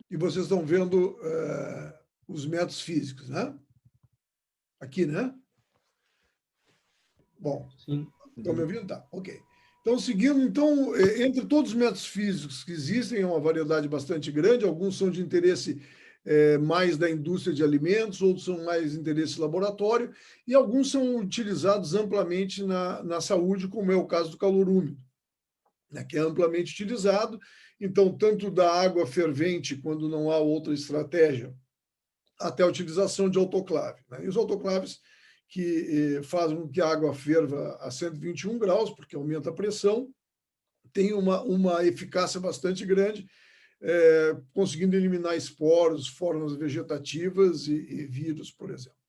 e vocês estão vendo os métodos físicos, né? Aqui, né? Bom, Sim. estão me ouvindo? Tá, ok. Então, seguindo, então, entre todos os métodos físicos que existem, é uma variedade bastante grande, alguns são de interesse mais da indústria de alimentos, outros são mais de interesse laboratório, e alguns são utilizados amplamente na saúde, como é o caso do calor úmido, né, que é amplamente utilizado. Então, tanto da água fervente, quando não há outra estratégia, até a utilização de autoclave, né? E os autoclaves que fazem com que a água ferva a 121 graus, porque aumenta a pressão, tem uma eficácia bastante grande, conseguindo eliminar esporos, formas vegetativas e vírus, por exemplo.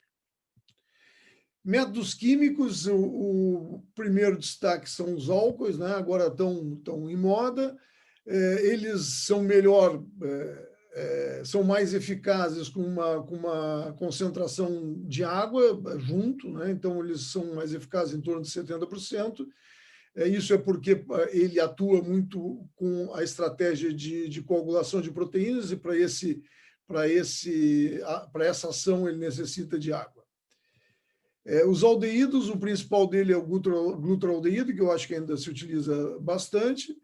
Métodos químicos, o primeiro destaque são os álcoois, né? Agora estão em moda. Eles são melhor, são mais eficazes com uma concentração de água junto, né? Então eles são mais eficazes em torno de 70%. Isso é porque ele atua muito com a estratégia de coagulação de proteínas, e para essa ação ele necessita de água. Os aldeídos, o principal dele é o glutaraldeído, que eu acho que ainda se utiliza bastante.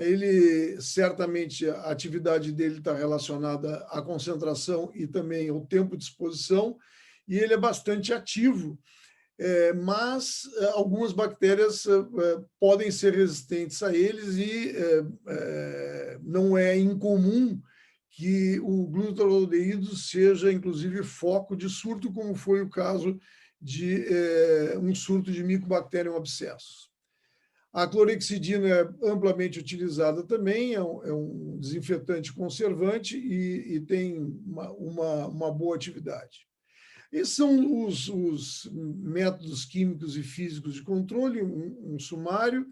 Ele, certamente, a atividade dele está relacionada à concentração e também ao tempo de exposição, e ele é bastante ativo, mas algumas bactérias podem ser resistentes a eles, e não é incomum que o glutaraldeído seja, inclusive, foco de surto, como foi o caso de um surto de Mycobacterium abscessus. A clorexidina é amplamente utilizada também, é um desinfetante conservante e tem uma boa atividade. Esses são os métodos químicos e físicos de controle, um sumário.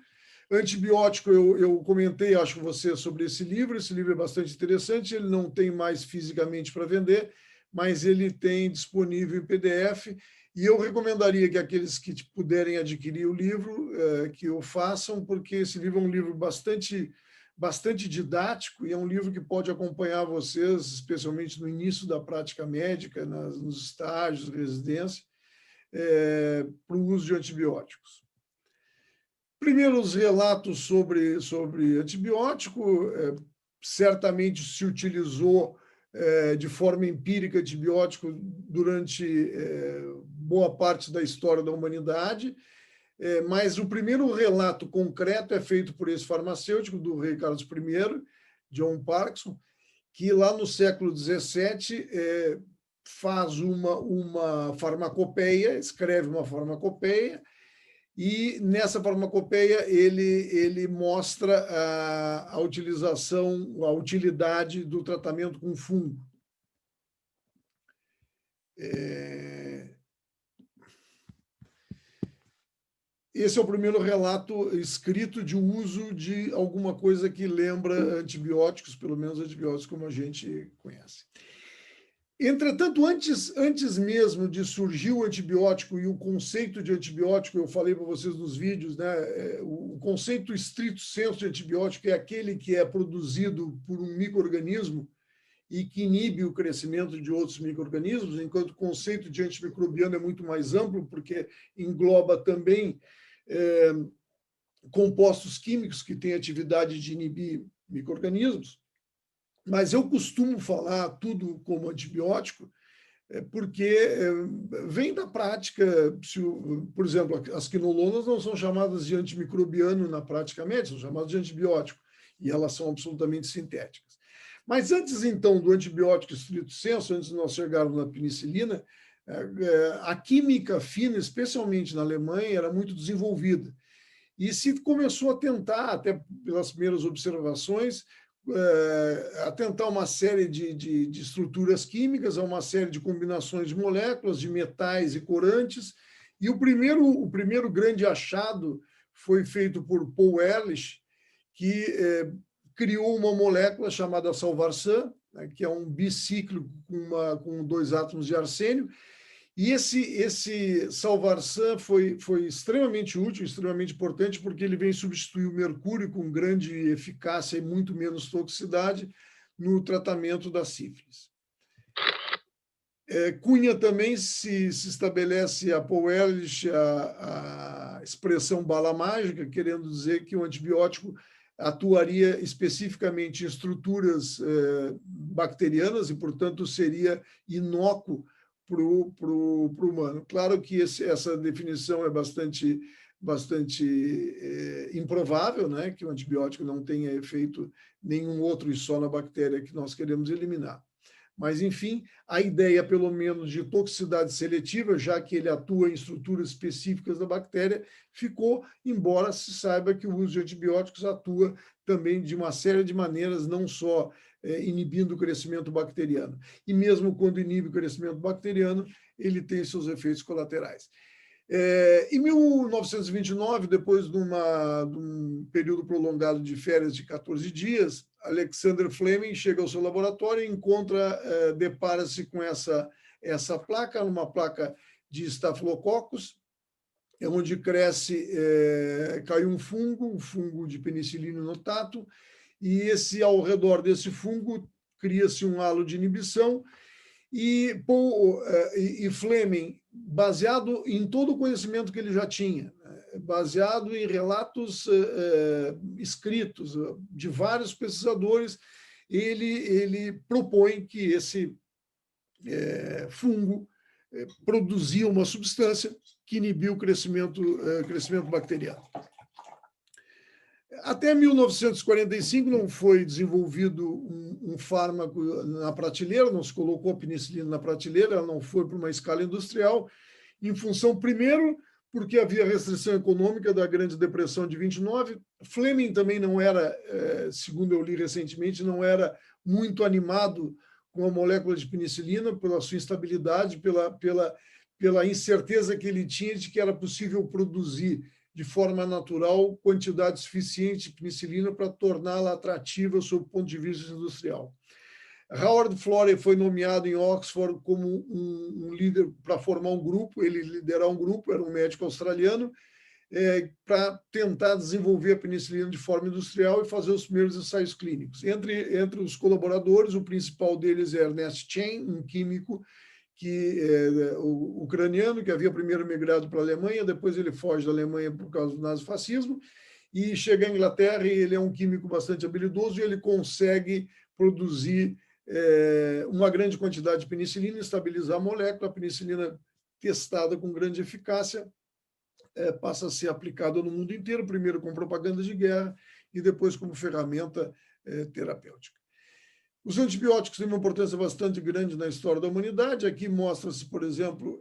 Antibiótico, eu comentei, acho, com você sobre esse livro é bastante interessante, ele não tem mais fisicamente para vender, mas ele tem disponível em PDF, e eu recomendaria que aqueles que puderem adquirir o livro, que o façam, porque esse livro é um livro bastante didático, e é um livro que pode acompanhar vocês, especialmente no início da prática médica, nos estágios, residência, para o uso de antibióticos. Primeiro, os relatos sobre antibiótico. Certamente se utilizou de forma empírica antibiótico durante boa parte da história da humanidade, mas o primeiro relato concreto é feito por esse farmacêutico, do rei Carlos I, John Parkinson, que lá no século XVII faz uma farmacopeia, escreve uma farmacopeia, e nessa farmacopeia ele mostra a utilização, a utilidade do tratamento com fungo. Esse é o primeiro relato escrito de uso de alguma coisa que lembra antibióticos, pelo menos antibióticos como a gente conhece. Entretanto, antes mesmo de surgir o antibiótico e o conceito de antibiótico, eu falei para vocês nos vídeos, né? O conceito estrito sensu de antibiótico é aquele que é produzido por um micro-organismo e que inibe o crescimento de outros micro-organismos, enquanto o conceito de antimicrobiano é muito mais amplo, porque engloba também compostos químicos que têm atividade de inibir micro-organismos. Mas eu costumo falar tudo como antibiótico, porque vem da prática. Por exemplo, as quinolonas não são chamadas de antimicrobiano na prática médica, são chamadas de antibiótico, e elas são absolutamente sintéticas. Mas antes, então, do antibiótico estrito sensu, antes de nós chegarmos na penicilina, a química fina, especialmente na Alemanha, era muito desenvolvida. E se começou a tentar, até pelas primeiras observações, a tentar uma série de estruturas químicas, a uma série de combinações de moléculas, de metais e corantes. E o primeiro grande achado foi feito por Paul Ehrlich, que criou uma molécula chamada salvarsan, né, que é um bicíclico com 2 átomos de arsênio. E esse salvarsan foi extremamente útil, extremamente importante, porque ele vem substituir o mercúrio com grande eficácia e muito menos toxicidade no tratamento da sífilis. Cunha também se estabelece a Paul Ehrlich a expressão bala mágica, querendo dizer que o antibiótico atuaria especificamente em estruturas bacterianas e, portanto, seria inócuo para o humano. Claro que essa definição é bastante improvável, né, que o antibiótico não tenha efeito nenhum outro e só na bactéria que nós queremos eliminar. Mas, enfim, a ideia, pelo menos, de toxicidade seletiva, já que ele atua em estruturas específicas da bactéria, ficou, embora se saiba que o uso de antibióticos atua também de uma série de maneiras, não só inibindo o crescimento bacteriano. E mesmo quando inibe o crescimento bacteriano, ele tem seus efeitos colaterais. Em 1929, depois de um período prolongado de férias de 14 dias, Alexander Fleming chega ao seu laboratório e depara-se com essa placa, uma placa de Staphylococcus, onde caiu um fungo de penicilina no tato, e ao redor desse fungo cria-se um halo de inibição, e Fleming, baseado em todo o conhecimento que ele já tinha, baseado em relatos escritos de vários pesquisadores, ele propõe que esse fungo produzia uma substância que inibia o crescimento bacteriano. Até 1945 não foi desenvolvido um fármaco na prateleira, não se colocou a penicilina na prateleira, ela não foi para uma escala industrial, em função, primeiro, porque havia restrição econômica da Grande Depressão de 29. Fleming também não era, segundo eu li recentemente, não era muito animado com a molécula de penicilina, pela sua instabilidade, pela incerteza que ele tinha de que era possível produzir de forma natural quantidade suficiente de penicilina para torná-la atrativa sob o ponto de vista industrial. Howard Florey foi nomeado em Oxford como um líder para formar um grupo, ele liderar um grupo, era um médico australiano, para tentar desenvolver a penicilina de forma industrial e fazer os primeiros ensaios clínicos. Entre os colaboradores, o principal deles é Ernest Chain, um químico ucraniano, que havia primeiro migrado para a Alemanha, depois ele foge da Alemanha por causa do nazifascismo, e chega à Inglaterra, e ele é um químico bastante habilidoso, e ele consegue produzir uma grande quantidade de penicilina, estabilizar a molécula, a penicilina testada com grande eficácia, passa a ser aplicada no mundo inteiro, primeiro com propaganda de guerra e depois como ferramenta terapêutica. Os antibióticos têm uma importância bastante grande na história da humanidade. Aqui mostra-se, por exemplo,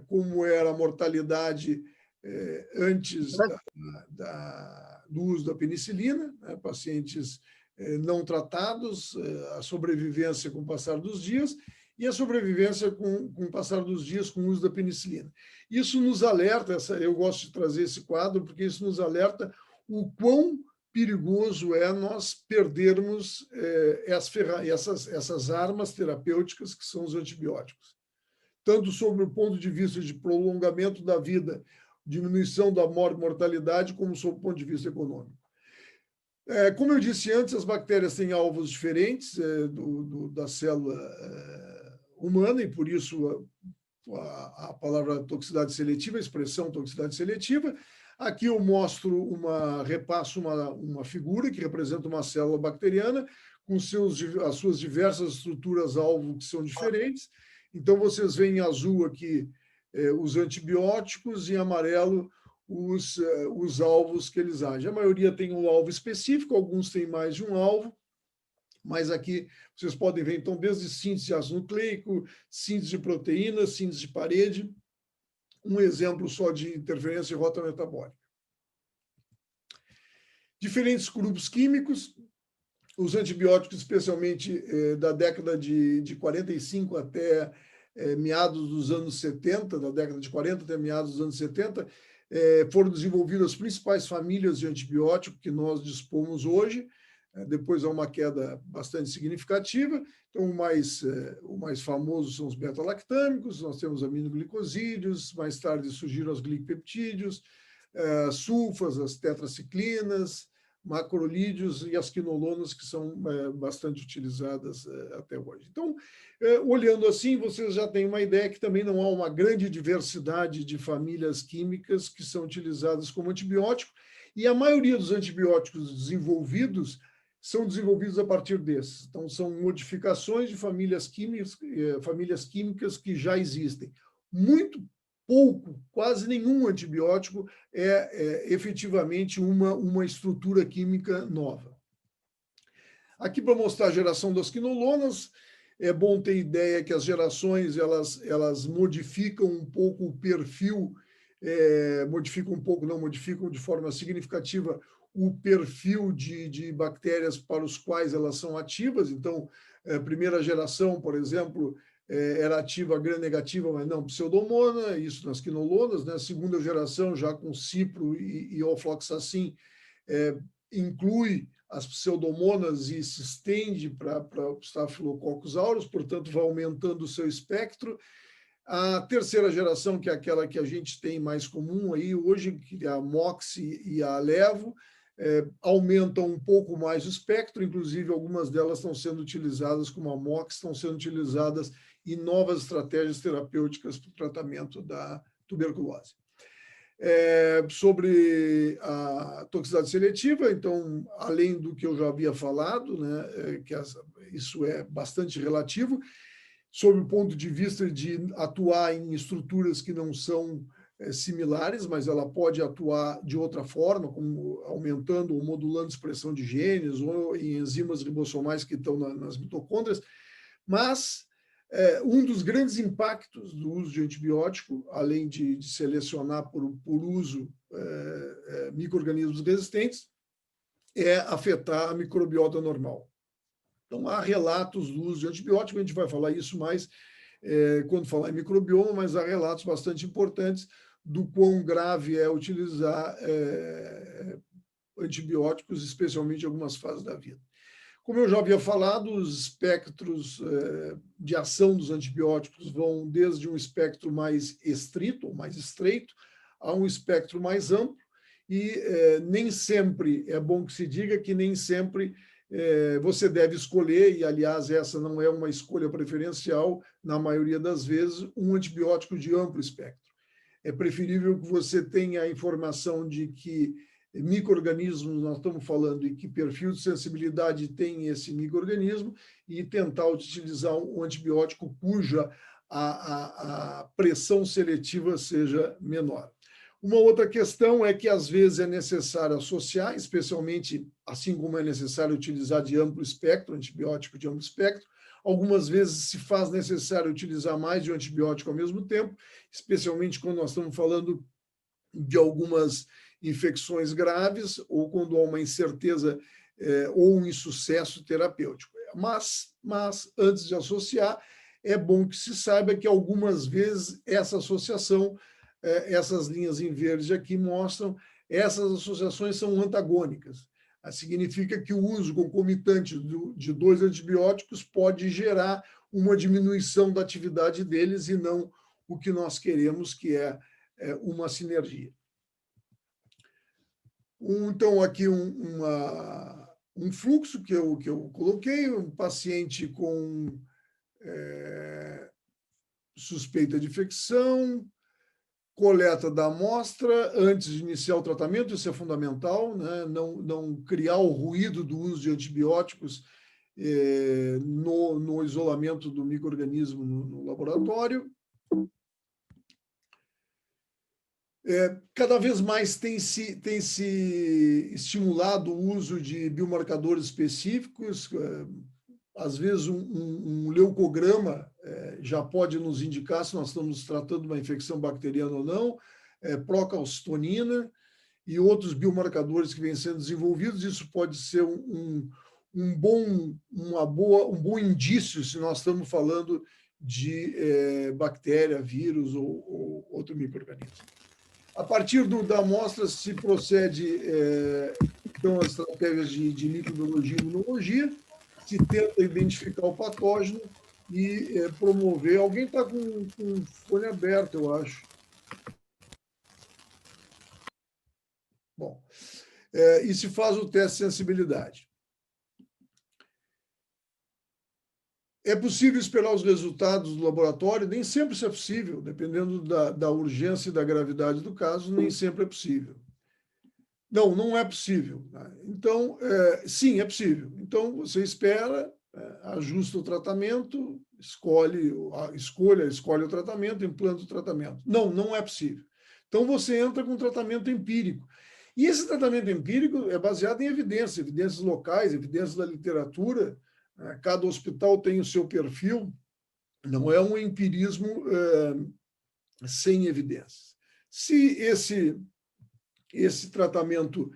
como era a mortalidade antes do uso da penicilina, né? Pacientes não tratados, a sobrevivência com o passar dos dias e a sobrevivência com o passar dos dias com o uso da penicilina. Isso nos alerta, eu gosto de trazer esse quadro, porque isso nos alerta o quão perigoso é nós perdermos essas armas terapêuticas que são os antibióticos, tanto sob o ponto de vista de prolongamento da vida, diminuição da mortalidade, como sob o ponto de vista econômico. Como eu disse antes, as bactérias têm alvos diferentes da célula humana, e por isso a palavra toxicidade seletiva, a expressão toxicidade seletiva. Aqui eu mostro repasso uma figura que representa uma célula bacteriana com as suas diversas estruturas-alvo que são diferentes. Então, vocês veem em azul aqui os antibióticos e em amarelo os alvos que eles agem. A maioria tem um alvo específico, alguns têm mais de um alvo, mas aqui vocês podem ver, então, desde síntese de ácido nucleico, síntese de proteínas, síntese de parede, um exemplo só de interferência em rota metabólica. Diferentes grupos químicos, os antibióticos, especialmente da década de 45 até meados dos anos 70, da década de 40 até meados dos anos 70, foram desenvolvidas as principais famílias de antibiótico que nós dispomos hoje. Depois há uma queda bastante significativa. Então, o mais famoso são os beta-lactâmicos, nós temos aminoglicosídeos, mais tarde surgiram os glicopeptídeos, sulfas, as tetraciclinas, macrolídeos e as quinolonas, que são bastante utilizadas até hoje. Então, olhando assim, vocês já têm uma ideia que também não há uma grande diversidade de famílias químicas que são utilizadas como antibiótico, e a maioria dos antibióticos desenvolvidos são desenvolvidos a partir desses. Então, são modificações de famílias químicas que já existem. Muito pouco, quase nenhum antibiótico é efetivamente uma estrutura química nova. Aqui, para mostrar a geração das quinolonas, é bom ter ideia que as gerações elas modificam um pouco o perfil, modificam de forma significativa o perfil de bactérias para os quais elas são ativas. Então, a primeira geração, por exemplo, era ativa gram-negativa, mas não pseudomona, isso nas quinolonas, né? A segunda geração, já com cipro e ofloxacin, inclui as pseudomonas e se estende para o Staphylococcus aureus, portanto, vai aumentando o seu espectro. A terceira geração, que é aquela que a gente tem mais comum aí hoje, que é a Moxi e a Levo, aumentam um pouco mais o espectro, inclusive algumas delas estão sendo utilizadas, como a Mox, estão sendo utilizadas em novas estratégias terapêuticas para o tratamento da tuberculose. Sobre a toxicidade seletiva, então, além do que eu já havia falado, né, isso é bastante relativo, sob o ponto de vista de atuar em estruturas que não são similares, mas ela pode atuar de outra forma, como aumentando ou modulando a expressão de genes ou em enzimas ribossomais que estão nas mitocôndrias. Mas um dos grandes impactos do uso de antibiótico, além de selecionar por uso micro-organismos resistentes, é afetar a microbiota normal. Então, há relatos do uso de antibiótico, a gente vai falar isso mais quando falar em microbioma, mas há relatos bastante importantes do quão grave é utilizar antibióticos, especialmente em algumas fases da vida. Como eu já havia falado, os espectros de ação dos antibióticos vão desde um espectro mais estrito, ou mais estreito, a um espectro mais amplo, e nem sempre, é bom que se diga que nem sempre você deve escolher, e aliás essa não é uma escolha preferencial, na maioria das vezes, um antibiótico de amplo espectro. É preferível que você tenha a informação de que micro-organismos nós estamos falando e que perfil de sensibilidade tem esse micro-organismo e tentar utilizar um antibiótico cuja a pressão seletiva seja menor. Uma outra questão é que, às vezes, é necessário associar, especialmente assim como é necessário utilizar de amplo espectro, antibiótico de amplo espectro, algumas vezes se faz necessário utilizar mais de um antibiótico ao mesmo tempo, especialmente quando nós estamos falando de algumas infecções graves ou quando há uma incerteza ou um insucesso terapêutico. Mas, antes de associar, é bom que se saiba que algumas vezes essa associação, essas linhas em verde aqui mostram, essas associações são antagônicas. Significa que o uso concomitante de dois antibióticos pode gerar uma diminuição da atividade deles e não o que nós queremos, que é uma sinergia. Então, aqui um fluxo que eu coloquei, um paciente com suspeita de infecção, coleta da amostra antes de iniciar o tratamento, isso é fundamental, né? Não criar o ruído do uso de antibióticos no isolamento do micro-organismo no laboratório. Cada vez mais tem se estimulado o uso de biomarcadores específicos. Às vezes, um leucograma já pode nos indicar se nós estamos tratando de uma infecção bacteriana ou não, procalcitonina e outros biomarcadores que vêm sendo desenvolvidos. Isso pode ser um bom indício se nós estamos falando de bactéria, vírus ou outro micro-organismo. A partir da amostra se procede então as estratégias de microbiologia e imunologia, se tenta identificar o patógeno e promover. Alguém está com o fone aberto, eu acho. Bom, e se faz o teste de sensibilidade. É possível esperar os resultados do laboratório? Nem sempre isso é possível, dependendo da urgência e da gravidade do caso, nem sempre é possível. Não, não é possível. Então, sim, é possível. Então, você espera, ajusta o tratamento, escolhe o tratamento, implanta o tratamento. Não, não é possível. Então, você entra com um tratamento empírico. E esse tratamento empírico é baseado em evidências locais, evidências da literatura. Cada hospital tem o seu perfil, não é um empirismo sem evidências. Se esse tratamento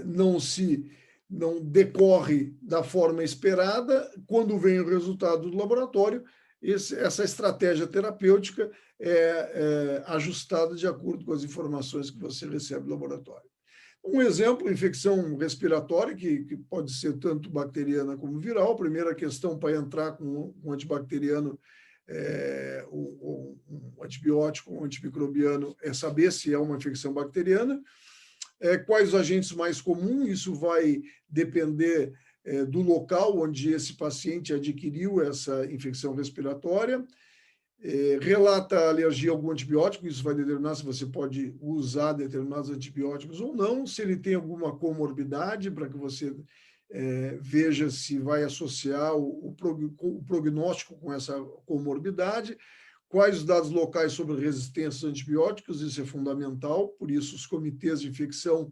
não decorre da forma esperada, quando vem o resultado do laboratório, essa estratégia terapêutica é ajustada de acordo com as informações que você recebe do laboratório. Um exemplo, infecção respiratória, que pode ser tanto bacteriana como viral. A primeira questão para entrar com um antibacteriano, um antibiótico, um antimicrobiano, é saber se é uma infecção bacteriana. Quais os agentes mais comuns? Isso vai depender do local onde esse paciente adquiriu essa infecção respiratória. Relata alergia a algum antibiótico, isso vai determinar se você pode usar determinados antibióticos ou não, se ele tem alguma comorbidade, para que você veja se vai associar o prognóstico com essa comorbidade, quais os dados locais sobre resistência a antibióticos, isso é fundamental, por isso os comitês de infecção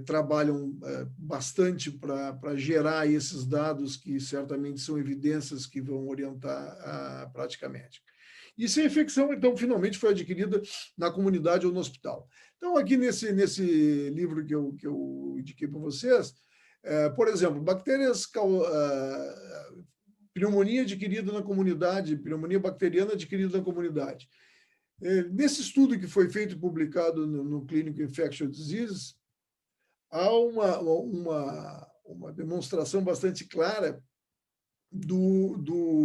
trabalham bastante para gerar esses dados, que certamente são evidências que vão orientar a prática médica. E se a infecção, então, finalmente foi adquirida na comunidade ou no hospital. Então, aqui nesse livro que eu indiquei para vocês, por exemplo, pneumonia adquirida na comunidade, pneumonia bacteriana adquirida na comunidade. Nesse estudo que foi feito e publicado no Clinical Infectious Diseases, há uma demonstração bastante clara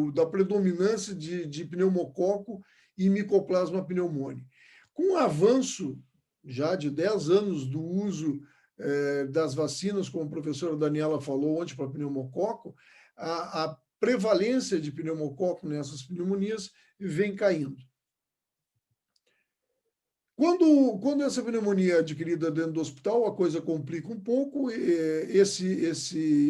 da predominância de pneumococo e micoplasma pneumoniae. Com o avanço já de 10 anos do uso das vacinas, como a professora Daniela falou ontem, para pneumococo, a prevalência de pneumococo nessas pneumonias vem caindo. Quando essa pneumonia é adquirida dentro do hospital, a coisa complica um pouco. Esse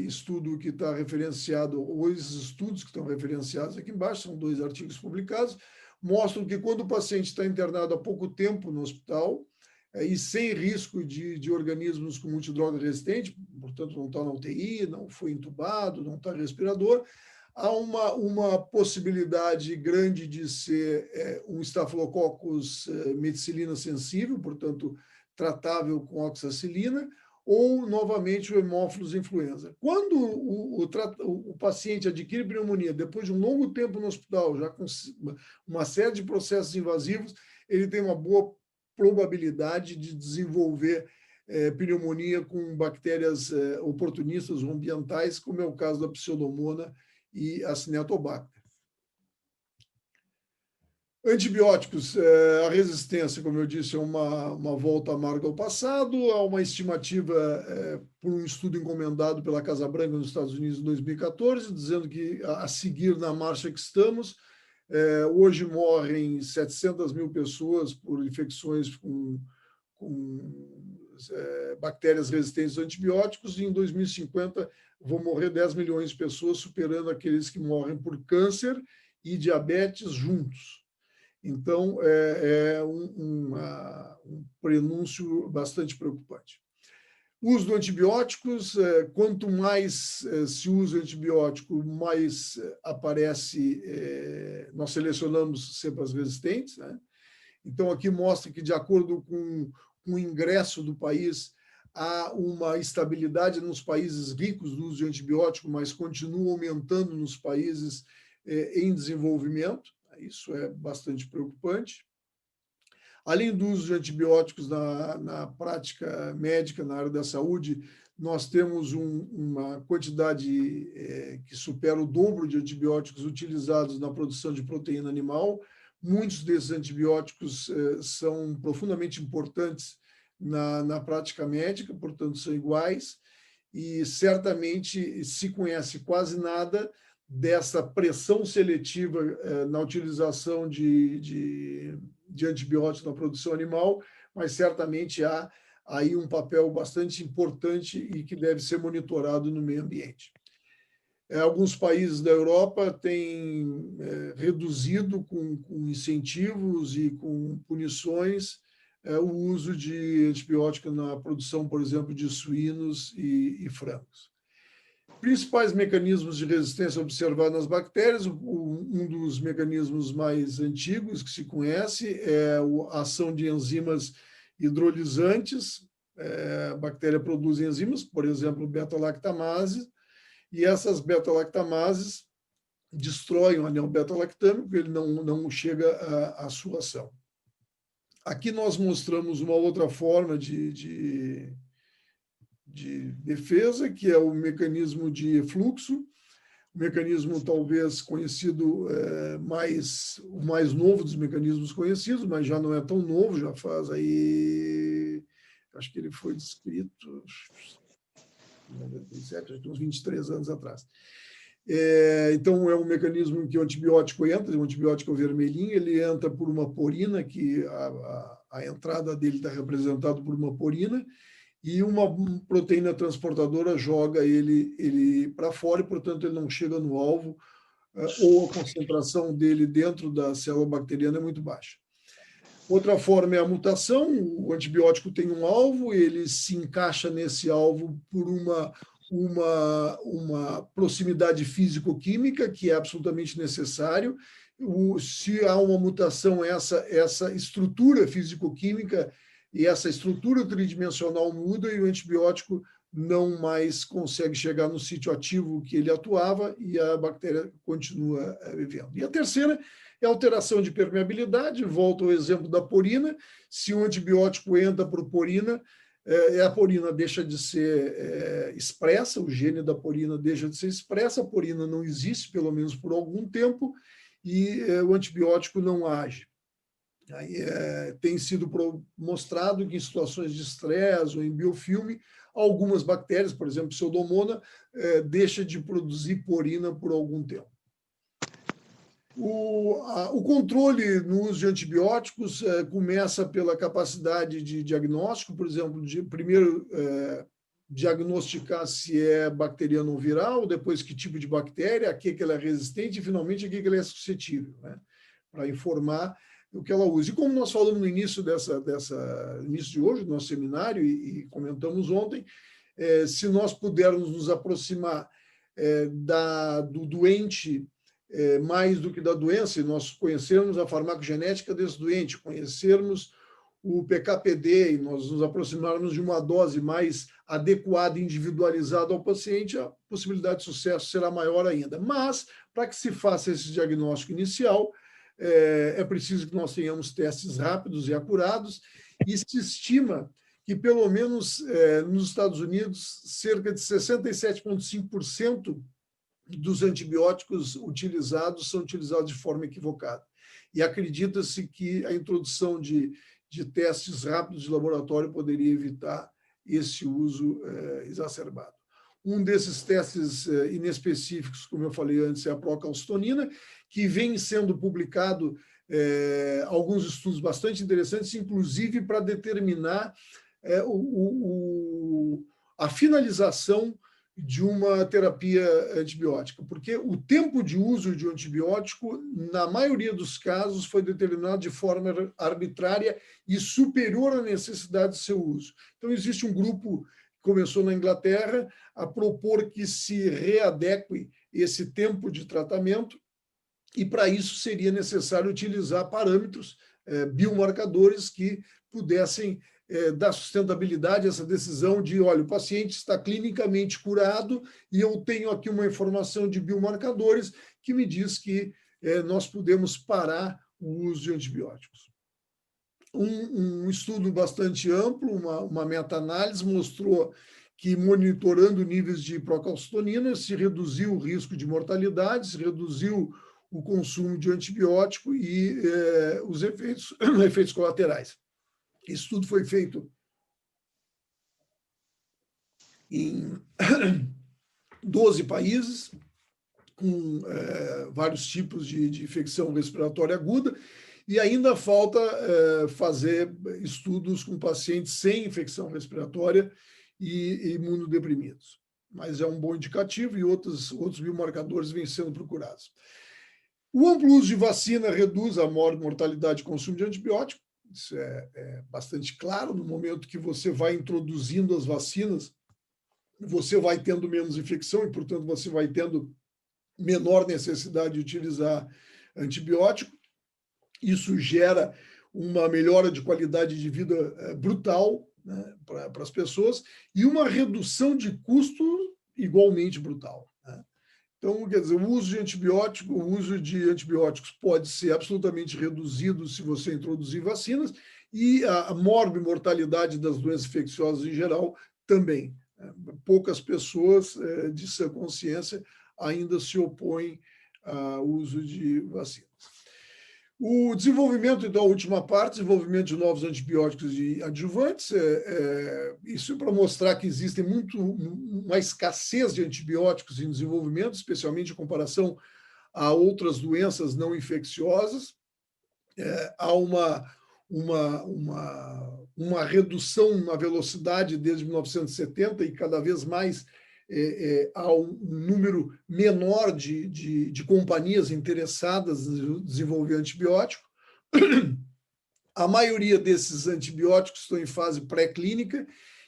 estudo que está referenciado, ou esses estudos que estão referenciados aqui embaixo, são 2 artigos publicados, mostram que quando o paciente está internado há pouco tempo no hospital, e sem risco de organismos com multidroga resistente, portanto, não está na UTI, não foi entubado, não está em respirador, há uma possibilidade grande de ser um Staphylococcus meticilina sensível, portanto, tratável com oxacilina, ou, novamente, o Haemophilus influenza. Quando o paciente adquire pneumonia, depois de um longo tempo no hospital, já com uma série de processos invasivos, ele tem uma boa probabilidade de desenvolver pneumonia com bactérias oportunistas ou ambientais, como é o caso da Pseudomonas e a Cinetobacter. Antibióticos, a resistência, como eu disse, é uma volta amarga ao passado. Há uma estimativa por um estudo encomendado pela Casa Branca nos Estados Unidos em 2014, dizendo que, a seguir na marcha que estamos, hoje morrem 700 mil pessoas por infecções com bactérias resistentes a antibióticos, e em 2050 vão morrer 10 milhões de pessoas, superando aqueles que morrem por câncer e diabetes juntos. Então, é um prenúncio bastante preocupante. Uso de antibióticos, quanto mais se usa antibiótico, mais aparece, nós selecionamos cepas resistentes, né? Então, aqui mostra que, de acordo com o ingresso do país, há uma estabilidade nos países ricos do uso de antibiótico, mas continua aumentando nos países em desenvolvimento. Isso é bastante preocupante. Além do uso de antibióticos na prática médica, na área da saúde, nós temos uma quantidade que supera o dobro de antibióticos utilizados na produção de proteína animal. Muitos desses antibióticos são profundamente importantes na prática médica, portanto, são iguais, e certamente se conhece quase nada dessa pressão seletiva na utilização de antibióticos na produção animal, mas certamente há aí um papel bastante importante e que deve ser monitorado no meio ambiente. Alguns países da Europa têm reduzido com incentivos e com punições o uso de antibióticos na produção, por exemplo, de suínos e frangos. Principais mecanismos de resistência observados nas bactérias, um dos mecanismos mais antigos que se conhece é a ação de enzimas hidrolisantes. A bactéria produz enzimas, por exemplo, beta-lactamase, e essas beta-lactamases destroem o anel beta-lactâmico, ele não chega à sua ação. Aqui nós mostramos uma outra forma de defesa, que é o mecanismo de fluxo, o mecanismo talvez conhecido, o mais novo dos mecanismos conhecidos, mas já não é tão novo, já faz aí, acho que ele foi descrito em 97, acho que uns 23 anos atrás. Então, é um mecanismo em que o antibiótico entra, o antibiótico vermelhinho, ele entra por uma porina, que a entrada dele está representada por uma porina, e uma proteína transportadora joga ele para fora, e, portanto, ele não chega no alvo, ou a concentração dele dentro da célula bacteriana é muito baixa. Outra forma é a mutação, o antibiótico tem um alvo, ele se encaixa nesse alvo por uma proximidade físico-química, que é absolutamente necessário. Se há uma mutação, essa estrutura físico-química e essa estrutura tridimensional muda e o antibiótico não mais consegue chegar no sítio ativo que ele atuava e a bactéria continua vivendo. E a terceira é a alteração de permeabilidade, volta ao exemplo da porina. Se o antibiótico entra por porina, a porina deixa de ser expressa, o gene da porina deixa de ser expressa, a porina não existe, pelo menos por algum tempo, e o antibiótico não age. Aí, tem sido mostrado que em situações de estresse ou em biofilme, algumas bactérias, por exemplo, Pseudomonas, deixa de produzir porina por algum tempo. O controle no uso de antibióticos começa pela capacidade de diagnóstico, por exemplo, de primeiro diagnosticar se é bacteriano ou viral, depois que tipo de bactéria, a que ela é resistente e, finalmente, a que ela é suscetível, né? Para informar o que ela usa. E como nós falamos no início início de hoje, do nosso seminário, e comentamos ontem, se nós pudermos nos aproximar do doente mais do que da doença, e nós conhecermos a farmacogenética desse doente, conhecermos o PK/PD, e nós nos aproximarmos de uma dose mais adequada e individualizada ao paciente, a possibilidade de sucesso será maior ainda. Mas, para que se faça esse diagnóstico inicial, é preciso que nós tenhamos testes rápidos e acurados, e se estima que, pelo menos nos Estados Unidos, cerca de 67,5% dos antibióticos utilizados são utilizados de forma equivocada. E acredita-se que a introdução de testes rápidos de laboratório poderia evitar esse uso exacerbado. Um desses testes inespecíficos, como eu falei antes, é a procalcitonina, que vem sendo publicado alguns estudos bastante interessantes, inclusive para determinar a finalização de uma terapia antibiótica, porque o tempo de uso de um antibiótico, na maioria dos casos, foi determinado de forma arbitrária e superior à necessidade de seu uso. Então, existe um grupo que começou na Inglaterra a propor que se readeque esse tempo de tratamento, e para isso seria necessário utilizar parâmetros, biomarcadores que pudessem dar sustentabilidade a essa decisão de, olha, o paciente está clinicamente curado e eu tenho aqui uma informação de biomarcadores que me diz que nós podemos parar o uso de antibióticos. Um estudo bastante amplo, uma meta-análise, mostrou que, monitorando níveis de procalcitonina, se reduziu o risco de mortalidade, se reduziu o consumo de antibiótico e os efeitos colaterais. Esse estudo foi feito em 12 países, com vários tipos de infecção respiratória aguda, e ainda falta fazer estudos com pacientes sem infecção respiratória e imunodeprimidos. Mas é um bom indicativo e outros biomarcadores vêm sendo procurados. O amplo uso de vacina reduz a mortalidade e consumo de antibiótico. Isso é bastante claro. No momento que você vai introduzindo as vacinas, você vai tendo menos infecção e, portanto, você vai tendo menor necessidade de utilizar antibiótico. Isso gera uma melhora de qualidade de vida brutal, né, para as pessoas e uma redução de custo igualmente brutal, né? Então, quer dizer, o uso de antibióticos pode ser absolutamente reduzido se você introduzir vacinas e a morbimortalidade das doenças infecciosas em geral também. Poucas pessoas de sã consciência ainda se opõem ao uso de vacinas. O desenvolvimento, então, a última parte, desenvolvimento de novos antibióticos e adjuvantes, isso é para mostrar que existe uma escassez de antibióticos em desenvolvimento, especialmente em comparação a outras doenças não infecciosas. Há uma redução na velocidade desde 1970 e cada vez mais há um número menor de companhias interessadas em desenvolver antibiótico. A maioria desses antibióticos estão em fase pré-clínica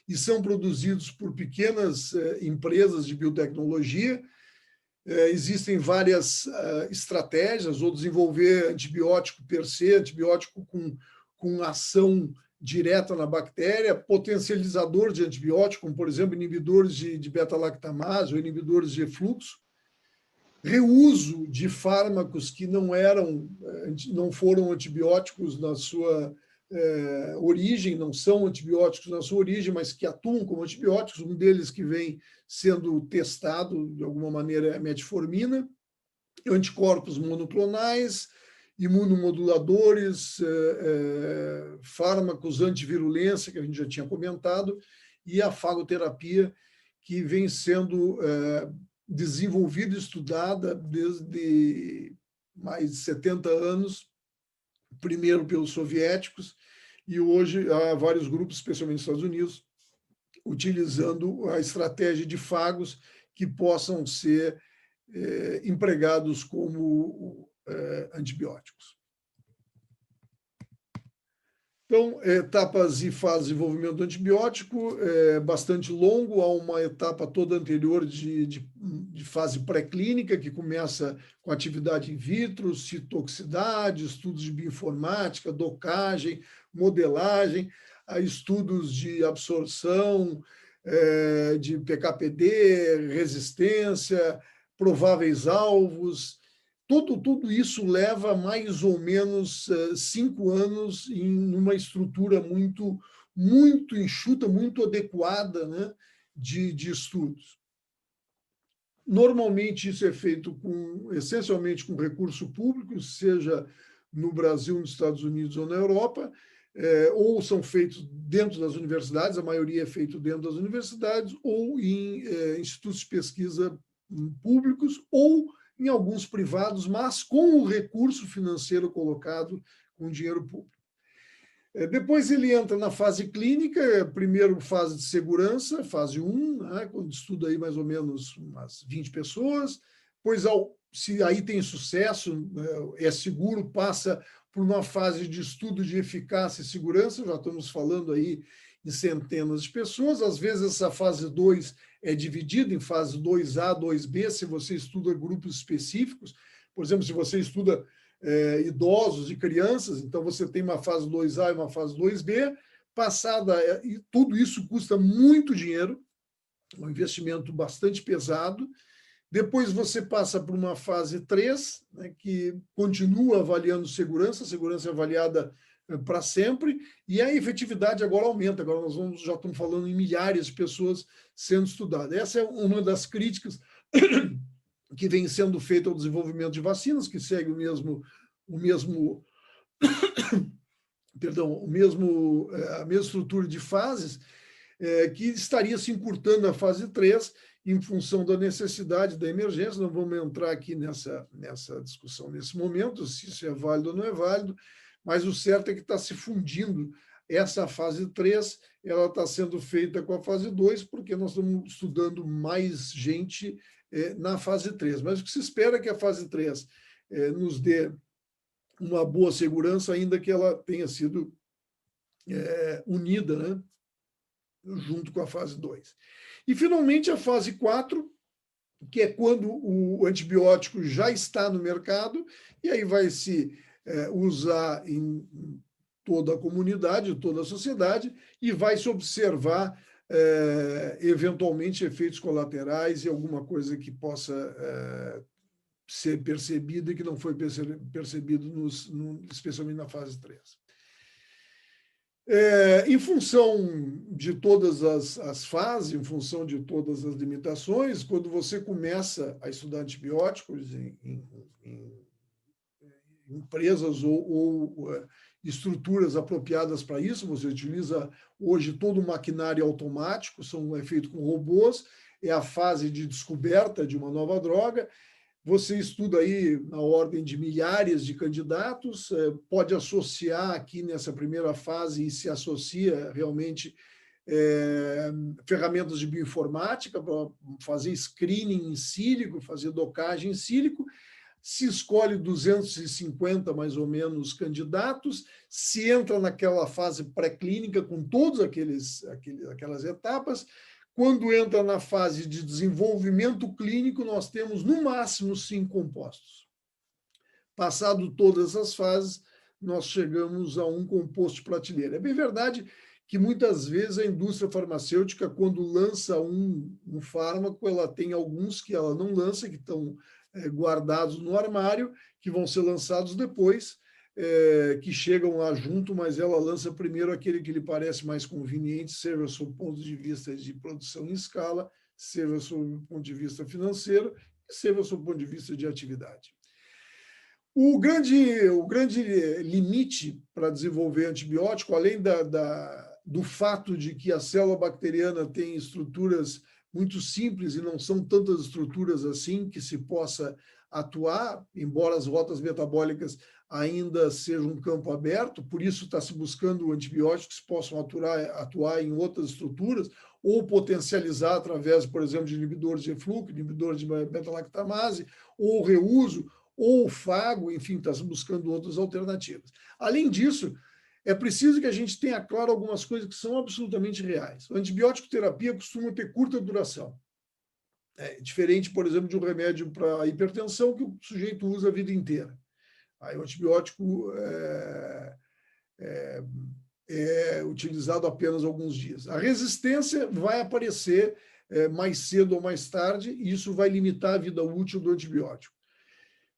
e são produzidos por pequenas empresas de biotecnologia. Existem várias estratégias, ou desenvolver antibiótico per se, antibiótico com ação direta na bactéria, potencializador de antibiótico, como, por exemplo, inibidores de beta-lactamase ou inibidores de refluxo, reuso de fármacos que não foram antibióticos na sua origem, não são antibióticos na sua origem, mas que atuam como antibióticos. Um deles que vem sendo testado, de alguma maneira, é a metformina, anticorpos monoclonais, imunomoduladores, fármacos antivirulência, que a gente já tinha comentado, e a fagoterapia, que vem sendo desenvolvida e estudada desde mais de 70 anos, primeiro pelos soviéticos, e hoje há vários grupos, especialmente nos Estados Unidos, utilizando a estratégia de fagos que possam ser empregados como antibióticos. Então, etapas e fases de desenvolvimento do antibiótico é bastante longo. Há uma etapa toda anterior de fase pré-clínica, que começa com atividade in vitro, citotoxicidade, estudos de bioinformática, docagem, modelagem, estudos de absorção, de PK/PD, resistência, prováveis alvos. Tudo isso leva mais ou menos 5 anos em uma estrutura muito enxuta, muito adequada, né, de estudos. Normalmente isso é feito essencialmente com recurso público, seja no Brasil, nos Estados Unidos ou na Europa, ou são feitos dentro das universidades, a maioria é feito dentro das universidades, ou em institutos de pesquisa públicos, ou em alguns privados, mas com o recurso financeiro colocado com dinheiro público. Depois ele entra na fase clínica, primeiro fase de segurança, fase 1, né, quando estuda aí mais ou menos umas 20 pessoas, depois, se aí tem sucesso, é seguro, passa por uma fase de estudo de eficácia e segurança, já estamos falando aí em centenas de pessoas. Às vezes essa fase 2 é dividida em fase 2A, 2B, se você estuda grupos específicos. Por exemplo, se você estuda idosos e crianças, então você tem uma fase 2A e uma fase 2B. E tudo isso custa muito dinheiro, um investimento bastante pesado. Depois você passa por uma fase 3, né, que continua avaliando segurança, a segurança é avaliada para sempre, e a efetividade agora aumenta. Agora já estamos falando em milhares de pessoas sendo estudadas. Essa é uma das críticas que vem sendo feita ao desenvolvimento de vacinas, que segue a mesma estrutura de fases, que estaria se encurtando a fase 3 em função da necessidade da emergência. Não vamos entrar aqui nessa discussão nesse momento, se isso é válido ou não é válido, mas o certo é que está se fundindo essa fase 3, ela está sendo feita com a fase 2, porque nós estamos estudando mais gente na fase 3. Mas o que se espera é que a fase 3 nos dê uma boa segurança, ainda que ela tenha sido unida, né, junto com a fase 2. E, finalmente, a fase 4, que é quando o antibiótico já está no mercado, e aí vai se usar em toda a comunidade, toda a sociedade, e vai se observar, eventualmente, efeitos colaterais e alguma coisa que possa ser percebida e que não foi percebido, especialmente na fase 3. Em função de todas as fases, em função de todas as limitações, quando você começa a estudar antibióticos em empresas ou estruturas apropriadas para isso, você utiliza hoje todo o maquinário automático, é feito com robôs, é a fase de descoberta de uma nova droga. Você estuda aí na ordem de milhares de candidatos, pode associar aqui nessa primeira fase e se associa realmente ferramentas de bioinformática para fazer screening em sílico, fazer docagem em sílico. Se escolhe 250, mais ou menos, candidatos, se entra naquela fase pré-clínica com todas aquelas etapas. Quando entra na fase de desenvolvimento clínico, nós temos, no máximo, 5 compostos. Passado todas as fases, nós chegamos a um composto de prateleira. É bem verdade que, muitas vezes, a indústria farmacêutica, quando lança um fármaco, ela tem alguns que ela não lança, que estão guardados no armário, que vão ser lançados depois, que chegam lá junto, mas ela lança primeiro aquele que lhe parece mais conveniente, seja sob o ponto de vista de produção em escala, seja sob o ponto de vista financeiro, e seja sob o ponto de vista de atividade. O grande limite para desenvolver antibiótico, além do fato de que a célula bacteriana tem estruturas muito simples e não são tantas estruturas assim que se possa atuar, embora as rotas metabólicas ainda sejam um campo aberto, por isso está se buscando antibióticos que possam atuar em outras estruturas ou potencializar através, por exemplo, de inibidores de refluxo, inibidores de beta-lactamase, ou reuso, ou fago, enfim, está se buscando outras alternativas. Além disso, é preciso que a gente tenha claro algumas coisas que são absolutamente reais. A antibiótico terapia costuma ter curta duração. Diferente, por exemplo, de um remédio para hipertensão que o sujeito usa a vida inteira. Aí o antibiótico é utilizado apenas alguns dias. A resistência vai aparecer mais cedo ou mais tarde, e isso vai limitar a vida útil do antibiótico.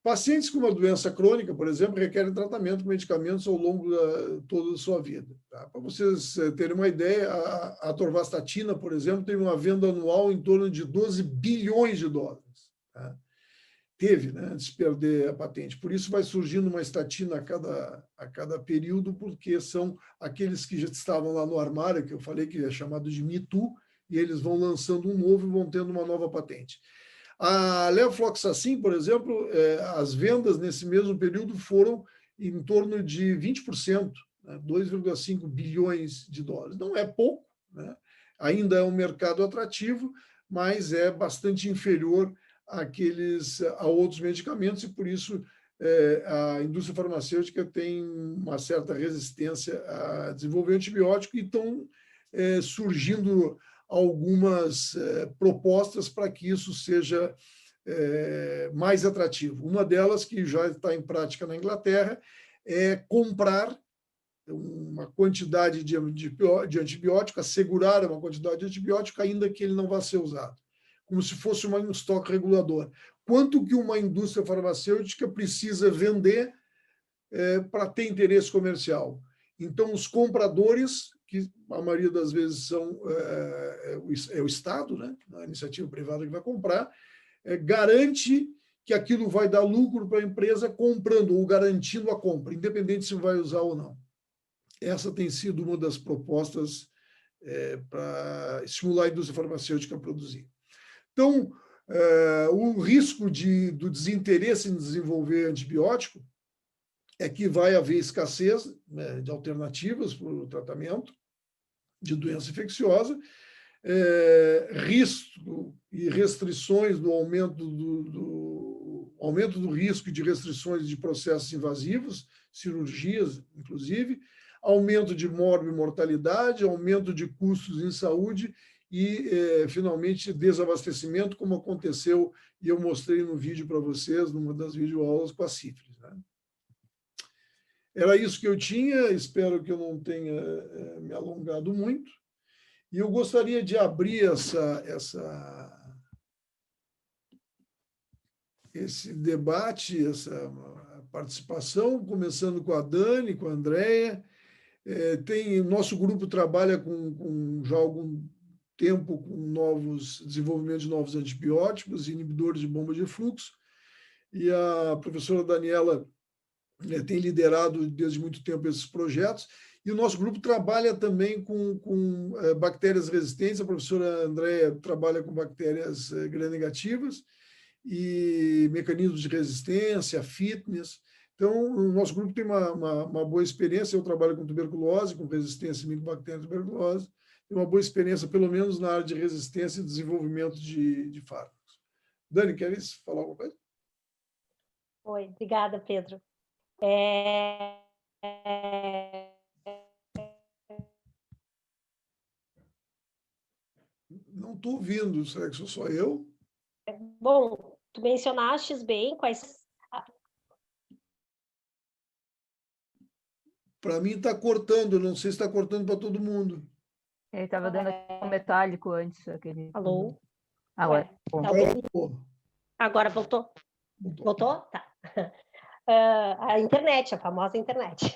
Pacientes com uma doença crônica, por exemplo, requerem tratamento com medicamentos ao longo de toda a sua vida. Tá? Para vocês terem uma ideia, a atorvastatina, por exemplo, teve uma venda anual em torno de 12 bilhões de dólares. Tá? Teve, né, antes de perder a patente. Por isso vai surgindo uma estatina a cada período, porque são aqueles que já estavam lá no armário, que eu falei que é chamado de Me Too, e eles vão lançando um novo e vão tendo uma nova patente. A levofloxacin, por exemplo, as vendas nesse mesmo período foram em torno de 20%, né, 2,5 bilhões de dólares. Não é pouco, né? Ainda é um mercado atrativo, mas é bastante inferior a outros medicamentos, e por isso a indústria farmacêutica tem uma certa resistência a desenvolver antibiótico, e estão surgindo algumas propostas para que isso seja mais atrativo. Uma delas, que já está em prática na Inglaterra, é comprar uma quantidade de antibiótico, assegurar uma quantidade de antibiótico, ainda que ele não vá ser usado, como se fosse um estoque regulador. Quanto que uma indústria farmacêutica precisa vender para ter interesse comercial? Então, os compradores, que a maioria das vezes é o Estado, né? A iniciativa privada que vai comprar, garante que aquilo vai dar lucro para a empresa comprando ou garantindo a compra, independente se vai usar ou não. Essa tem sido uma das propostas para estimular a indústria farmacêutica a produzir. Então, o risco do desinteresse em desenvolver antibiótico é que vai haver escassez, né, de alternativas para o tratamento de doença infecciosa, risco e restrições do aumento do risco e de restrições de processos invasivos, cirurgias, inclusive, aumento de mortalidade, aumento de custos em saúde e, finalmente, desabastecimento, como aconteceu, e eu mostrei no vídeo para vocês, numa das videoaulas, com a sífilis, né? Era isso que eu tinha, espero que eu não tenha me alongado muito. E eu gostaria de abrir esse debate, essa participação, começando com a Dani, com a Andréia. O nosso grupo trabalha já há algum tempo com desenvolvimento de novos antibióticos, inibidores de bomba de fluxo, e a professora Daniela tem liderado desde muito tempo esses projetos, e o nosso grupo trabalha também com bactérias resistentes. A professora Andréia trabalha com bactérias gram-negativas e mecanismos de resistência, fitness. Então, o nosso grupo tem uma boa experiência. Eu trabalho com tuberculose, com resistência à micobactéria tuberculose, tem uma boa experiência, pelo menos na área de resistência e desenvolvimento de fármacos. Dani, queres falar alguma coisa? Oi, obrigada, Pedro. Não estou ouvindo, será que sou só eu? Bom, tu mencionaste bem quais... Para mim está cortando, não sei se está cortando para todo mundo. Ele estava dando um metálico antes. Aquele... Alô? Agora. Agora voltou? Voltou? Tá. A internet, a famosa internet.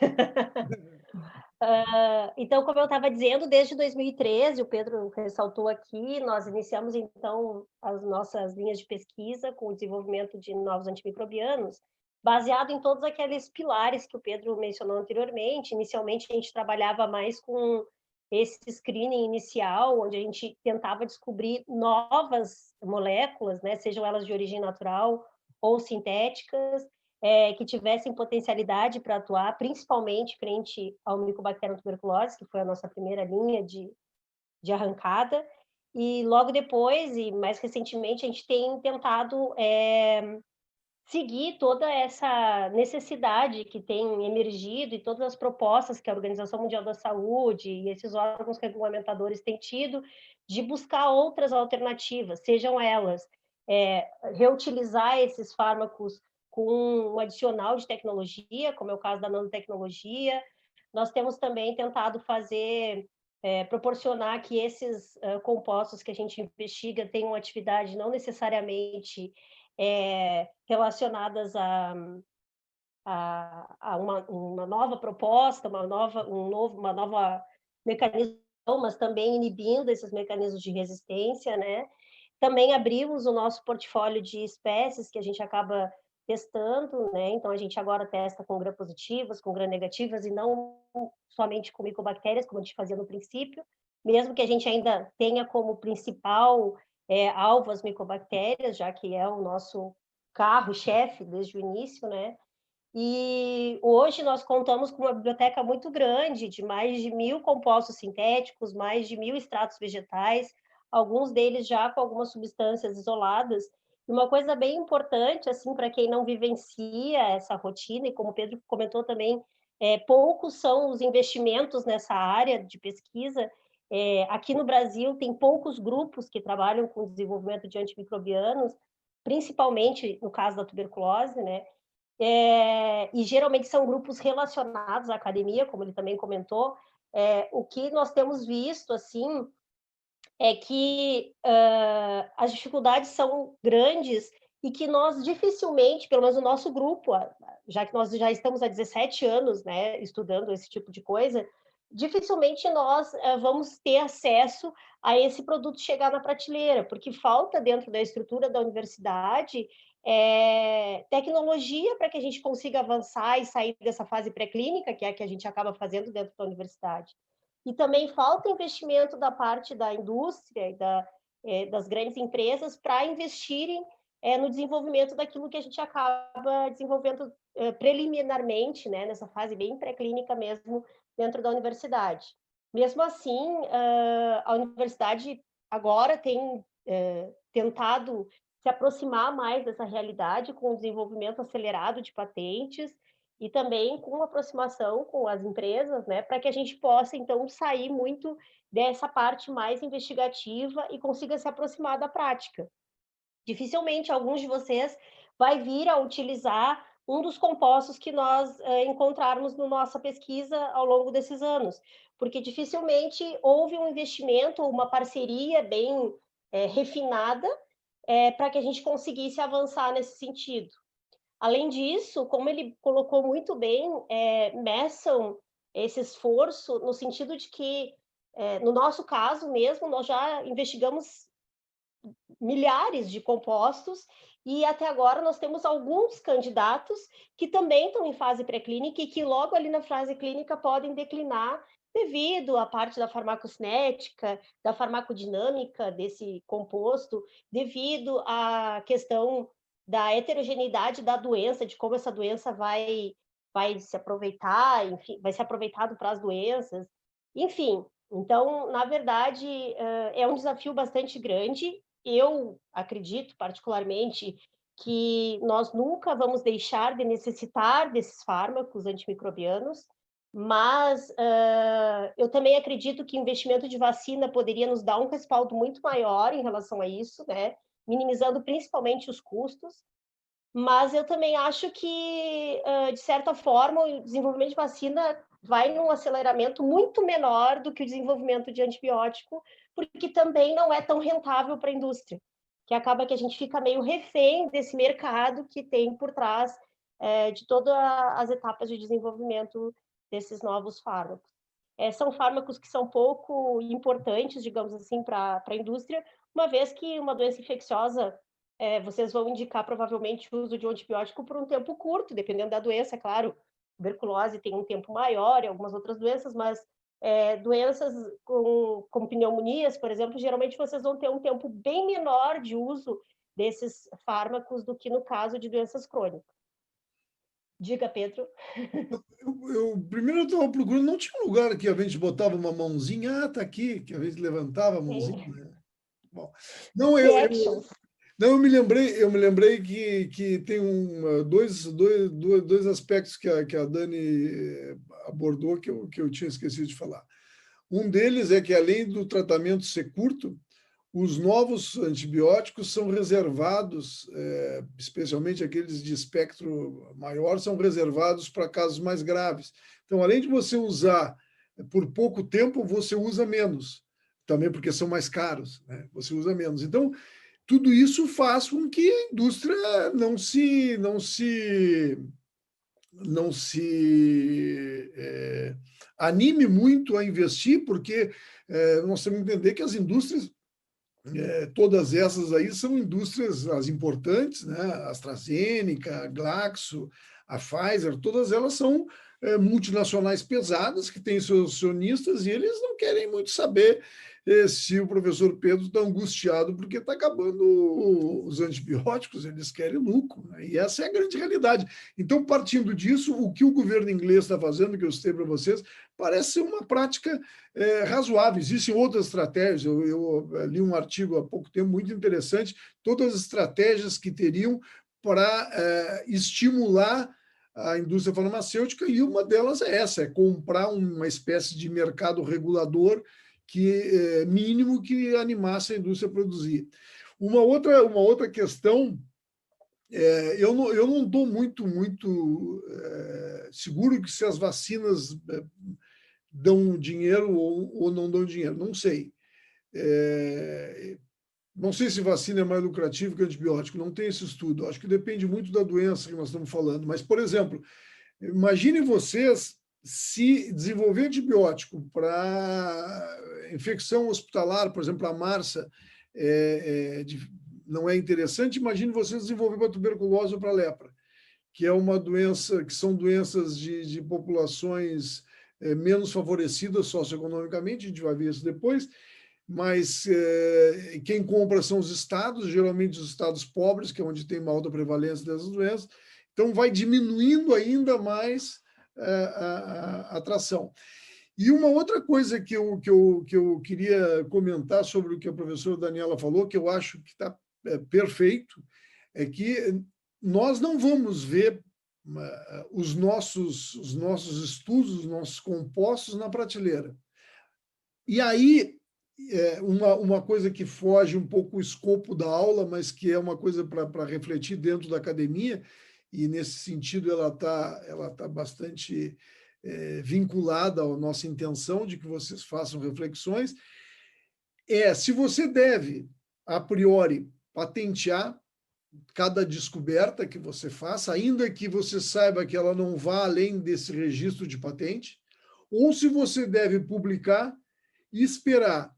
Então, como eu estava dizendo, desde 2013, o Pedro ressaltou aqui, nós iniciamos, então, as nossas linhas de pesquisa com o desenvolvimento de novos antimicrobianos, baseado em todos aqueles pilares que o Pedro mencionou anteriormente. Inicialmente, a gente trabalhava mais com esse screening inicial, onde a gente tentava descobrir novas moléculas, né, sejam elas de origem natural ou sintéticas, que tivessem potencialidade para atuar, principalmente frente ao Mycobacterium tuberculose, que foi a nossa primeira linha de arrancada. E logo depois, e mais recentemente, a gente tem tentado seguir toda essa necessidade que tem emergido e todas as propostas que a Organização Mundial da Saúde e esses órgãos regulamentadores têm tido de buscar outras alternativas, sejam elas reutilizar esses fármacos com um adicional de tecnologia, como é o caso da nanotecnologia. Nós temos também tentado proporcionar que esses compostos que a gente investiga tenham atividade não necessariamente relacionadas a uma nova proposta, uma nova mecanismo, mas também inibindo esses mecanismos de resistência, né? Também abrimos o nosso portfólio de espécies que a gente acaba testando, né? Então, a gente agora testa com gram-positivas, com gram-negativas, e não somente com micobactérias, como a gente fazia no princípio, mesmo que a gente ainda tenha como principal alvo as micobactérias, já que é o nosso carro-chefe desde o início, né? E hoje nós contamos com uma biblioteca muito grande, de mais de 1.000 compostos sintéticos, mais de 1.000 extratos vegetais, alguns deles já com algumas substâncias isoladas. E uma coisa bem importante, assim, para quem não vivencia essa rotina, e como o Pedro comentou também, poucos são os investimentos nessa área de pesquisa. Aqui no Brasil tem poucos grupos que trabalham com desenvolvimento de antimicrobianos, principalmente no caso da tuberculose, né? E geralmente são grupos relacionados à academia, como ele também comentou. O que nós temos visto, assim, é que as dificuldades são grandes e que nós dificilmente, pelo menos o nosso grupo, já que nós já estamos há 17 anos, né, estudando esse tipo de coisa, dificilmente nós vamos ter acesso a esse produto chegar na prateleira, porque falta dentro da estrutura da universidade tecnologia para que a gente consiga avançar e sair dessa fase pré-clínica, que é a que a gente acaba fazendo dentro da universidade. E também falta investimento da parte da indústria e das grandes empresas para investirem no desenvolvimento daquilo que a gente acaba desenvolvendo preliminarmente, né, nessa fase bem pré-clínica mesmo, dentro da universidade. Mesmo assim, a universidade agora tem tentado se aproximar mais dessa realidade com o desenvolvimento acelerado de patentes e também com aproximação com as empresas, né, para que a gente possa, então, sair muito dessa parte mais investigativa e consiga se aproximar da prática. Dificilmente alguns de vocês vai vir a utilizar um dos compostos que nós encontrarmos na nossa pesquisa ao longo desses anos, porque dificilmente houve um investimento ou uma parceria bem refinada para que a gente conseguisse avançar nesse sentido. Além disso, como ele colocou muito bem, meçam esse esforço no sentido de que, no nosso caso mesmo, nós já investigamos milhares de compostos e até agora nós temos alguns candidatos que também estão em fase pré-clínica e que logo ali na fase clínica podem declinar devido à parte da farmacocinética, da farmacodinâmica desse composto, devido à questão da heterogeneidade da doença, de como essa doença vai se aproveitar, enfim, vai ser aproveitado para as doenças, enfim. Então, na verdade, é um desafio bastante grande. Eu acredito, particularmente, que nós nunca vamos deixar de necessitar desses fármacos antimicrobianos, mas eu também acredito que o investimento de vacina poderia nos dar um respaldo muito maior em relação a isso, né? Minimizando principalmente os custos, mas eu também acho que, de certa forma, o desenvolvimento de vacina vai num aceleramento muito menor do que o desenvolvimento de antibiótico, porque também não é tão rentável para a indústria, que acaba que a gente fica meio refém desse mercado que tem por trás de todas as etapas de desenvolvimento desses novos fármacos. São fármacos que são pouco importantes, digamos assim, para a indústria, uma vez que uma doença infecciosa vocês vão indicar provavelmente o uso de um antibiótico por um tempo curto, dependendo da doença, é claro. Tuberculose tem um tempo maior e algumas outras doenças, mas doenças como pneumonias, por exemplo, geralmente vocês vão ter um tempo bem menor de uso desses fármacos do que no caso de doenças crônicas. Diga, Pedro. Primeiro eu estava procurando, não tinha um lugar que a gente botava uma mãozinha, tá aqui, que a gente levantava a mãozinha, né? Bom, não, não, eu me lembrei que tem dois aspectos que a Dani abordou que eu tinha esquecido de falar. Um deles é que, além do tratamento ser curto, os novos antibióticos são reservados, especialmente aqueles de espectro maior, são reservados para casos mais graves. Então, além de você usar por pouco tempo, você usa menos, também porque são mais caros, né? Você usa menos. Então, tudo isso faz com que a indústria não se anime muito a investir, porque nós temos que entender que as indústrias, todas essas aí são indústrias, as importantes, né? A AstraZeneca, a Glaxo, a Pfizer, todas elas são multinacionais pesadas, que têm seus acionistas, e eles não querem muito saber se o professor Pedro está angustiado porque está acabando os antibióticos, eles querem lucro, né? E essa é a grande realidade. Então, partindo disso, o que o governo inglês está fazendo, que eu citei para vocês, parece ser uma prática razoável. Existem outras estratégias, eu li um artigo há pouco tempo muito interessante, todas as estratégias que teriam para estimular a indústria farmacêutica, e uma delas é essa, é comprar uma espécie de mercado regulador mínimo que animasse a indústria a produzir. Uma outra questão, eu não estou muito seguro que se as vacinas dão dinheiro ou não dão dinheiro, não sei. Não sei se vacina é mais lucrativo que antibiótico, não tem esse estudo. Acho que depende muito da doença que nós estamos falando. Mas, por exemplo, imaginem vocês se desenvolver antibiótico para infecção hospitalar, por exemplo, a MRSA, não é interessante. Imagine vocês desenvolver para tuberculose ou para lepra, que é uma doença, que são doenças de populações menos favorecidas socioeconomicamente, a gente vai ver isso depois, mas quem compra são os estados, geralmente os estados pobres, que é onde tem uma alta prevalência dessas doenças, então vai diminuindo ainda mais a atração. E uma outra coisa que eu queria comentar sobre o que a professora Daniela falou, que eu acho que está perfeito, é que nós não vamos ver os nossos estudos, os nossos compostos na prateleira. E aí, uma coisa que foge um pouco o escopo da aula, mas que é uma coisa para refletir dentro da academia, e nesse sentido ela tá bastante vinculada à nossa intenção de que vocês façam reflexões, se você deve, a priori, patentear cada descoberta que você faça, ainda que você saiba que ela não vá além desse registro de patente, ou se você deve publicar e esperar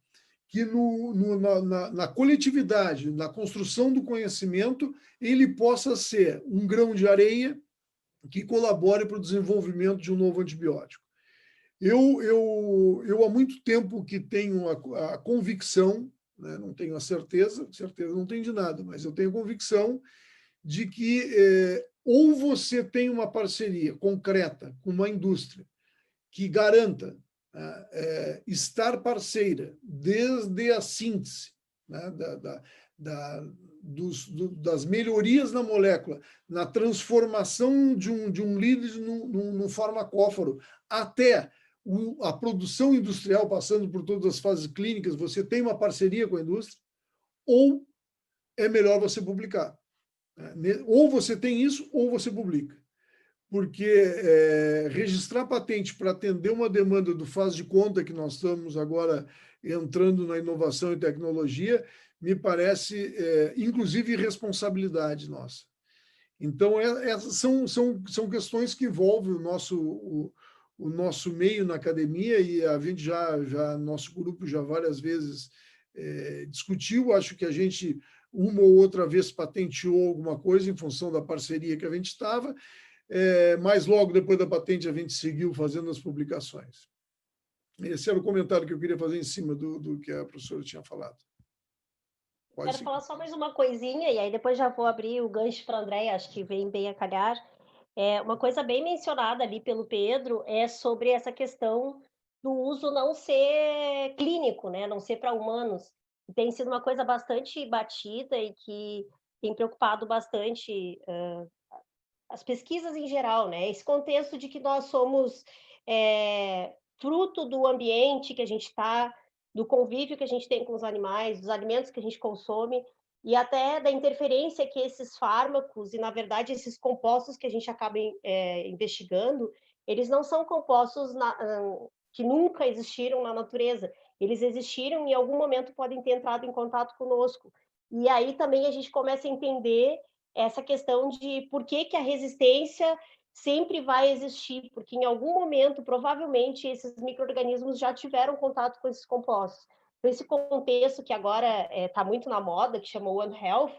que na coletividade, na construção do conhecimento, ele possa ser um grão de areia que colabore para o desenvolvimento de um novo antibiótico. Eu há muito tempo que tenho a convicção, né, não tenho a certeza não tenho de nada, mas eu tenho a convicção de que ou você tem uma parceria concreta com uma indústria que garanta estar parceira desde a síntese, né, das melhorias na molécula, na transformação de um líquido num farmacóforo, até a produção industrial, passando por todas as fases clínicas, você tem uma parceria com a indústria, ou é melhor você publicar. Ou você tem isso, ou você publica. Porque registrar patente para atender uma demanda do faz de conta que nós estamos agora entrando na inovação e tecnologia, me parece, inclusive, responsabilidade nossa. Então, essas são questões que envolvem o nosso meio na academia, e a gente nosso grupo já várias vezes discutiu, acho que a gente, uma ou outra vez, patenteou alguma coisa em função da parceria que a gente estava, mas logo depois da patente a gente seguiu fazendo as publicações. Esse era o comentário que eu queria fazer em cima do que a professora tinha falado. Quero falar só mais uma coisinha, e aí depois já vou abrir o gancho para a Andréia, acho que vem bem a calhar. Uma coisa bem mencionada ali pelo Pedro é sobre essa questão do uso não ser clínico, né? Não ser para humanos. Tem sido uma coisa bastante batida e que tem preocupado bastante as pesquisas em geral, né? Esse contexto de que nós somos fruto do ambiente que a gente está, do convívio que a gente tem com os animais, dos alimentos que a gente consome, e até da interferência que esses fármacos e, na verdade, esses compostos que a gente acaba investigando, eles não são compostos que nunca existiram na natureza. Eles existiram e, em algum momento, podem ter entrado em contato conosco. E aí também a gente começa a entender essa questão de por que a resistência sempre vai existir, porque em algum momento, provavelmente, esses micro-organismos já tiveram contato com esses compostos. Então, esse contexto que agora está muito na moda, que chama One Health,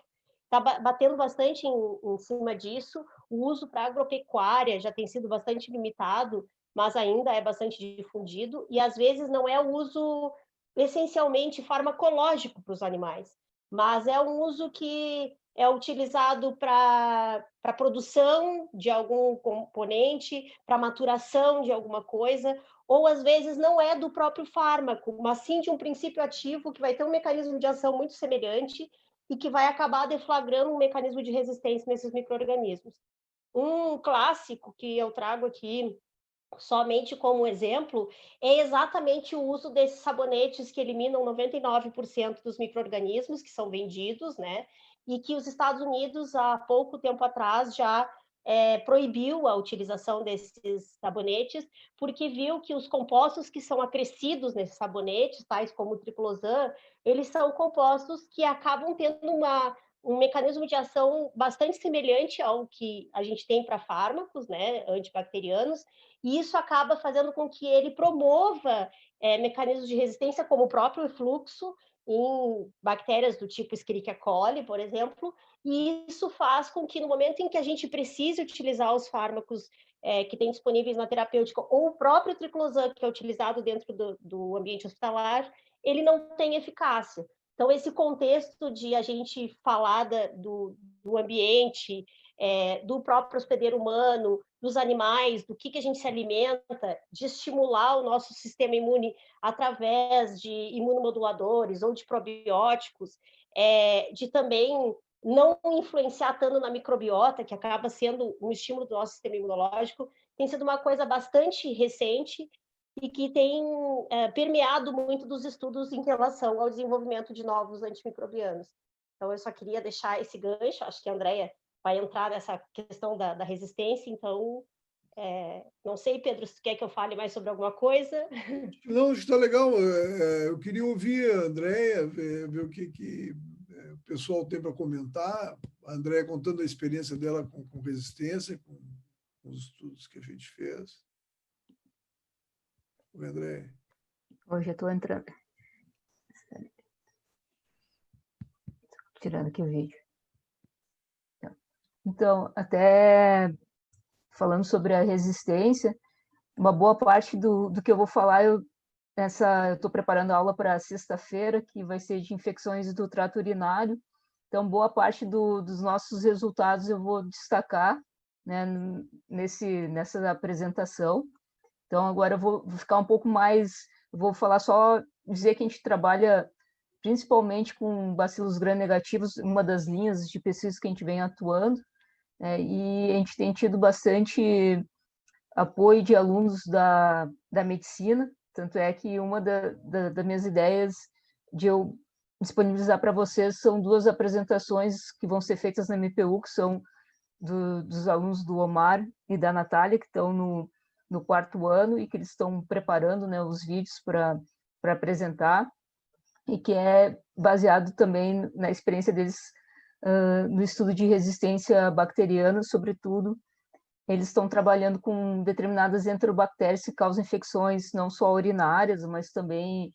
está batendo bastante em cima disso. O uso para agropecuária já tem sido bastante limitado, mas ainda é bastante difundido, e às vezes não é o uso essencialmente farmacológico para os animais, mas é um uso que é utilizado para a produção de algum componente, para maturação de alguma coisa, ou às vezes não é do próprio fármaco, mas sim de um princípio ativo que vai ter um mecanismo de ação muito semelhante e que vai acabar deflagrando um mecanismo de resistência nesses micro-organismos. Um clássico que eu trago aqui somente como exemplo, é exatamente o uso desses sabonetes que eliminam 99% dos micro-organismos que são vendidos, né? E que os Estados Unidos, há pouco tempo atrás, já proibiu a utilização desses sabonetes, porque viu que os compostos que são acrescidos nesses sabonetes, tais como o triclosan, eles são compostos que acabam tendo um mecanismo de ação bastante semelhante ao que a gente tem para fármacos, né, antibacterianos, e isso acaba fazendo com que ele promova mecanismos de resistência, como o próprio efluxo, em bactérias do tipo Escherichia coli, por exemplo, e isso faz com que no momento em que a gente precise utilizar os fármacos que tem disponíveis na terapêutica, ou o próprio triclosan, que é utilizado dentro do ambiente hospitalar, ele não tem eficácia. Então, esse contexto de a gente falar do ambiente, do próprio hospedeiro humano, dos animais, do que a gente se alimenta, de estimular o nosso sistema imune através de imunomoduladores ou de probióticos, de também não influenciar tanto na microbiota, que acaba sendo um estímulo do nosso sistema imunológico, tem sido uma coisa bastante recente e que tem permeado muito dos estudos em relação ao desenvolvimento de novos antimicrobianos. Então, eu só queria deixar esse gancho, acho que a Andrea vai entrar nessa questão da resistência, então, não sei, Pedro, se quer que eu fale mais sobre alguma coisa? Não, está legal. Eu queria ouvir a Andrea, ver o que o pessoal tem para comentar. A Andrea contando a experiência dela com resistência, com os estudos que a gente fez. Oi, Andrea. Hoje eu estou entrando. Tirando aqui o vídeo. Então, até falando sobre a resistência, uma boa parte do que eu vou falar, eu estou preparando a aula para sexta-feira, que vai ser de infecções do trato urinário. Então, boa parte dos nossos resultados eu vou destacar, né, nessa apresentação. Então, agora eu vou ficar um pouco mais... Eu vou falar só, dizer que a gente trabalha principalmente com bacilos gram-negativos, uma das linhas de pesquisa que a gente vem atuando, e a gente tem tido bastante apoio de alunos da medicina, tanto é que uma das minhas ideias de eu disponibilizar para vocês são 2 apresentações que vão ser feitas na MPU, que são dos alunos do Omar e da Natália, que estão no 4º ano e que eles estão preparando, né, os vídeos para apresentar, e que é baseado também na experiência deles no estudo de resistência bacteriana, sobretudo. Eles estão trabalhando com determinadas enterobactérias que causam infecções não só urinárias, mas também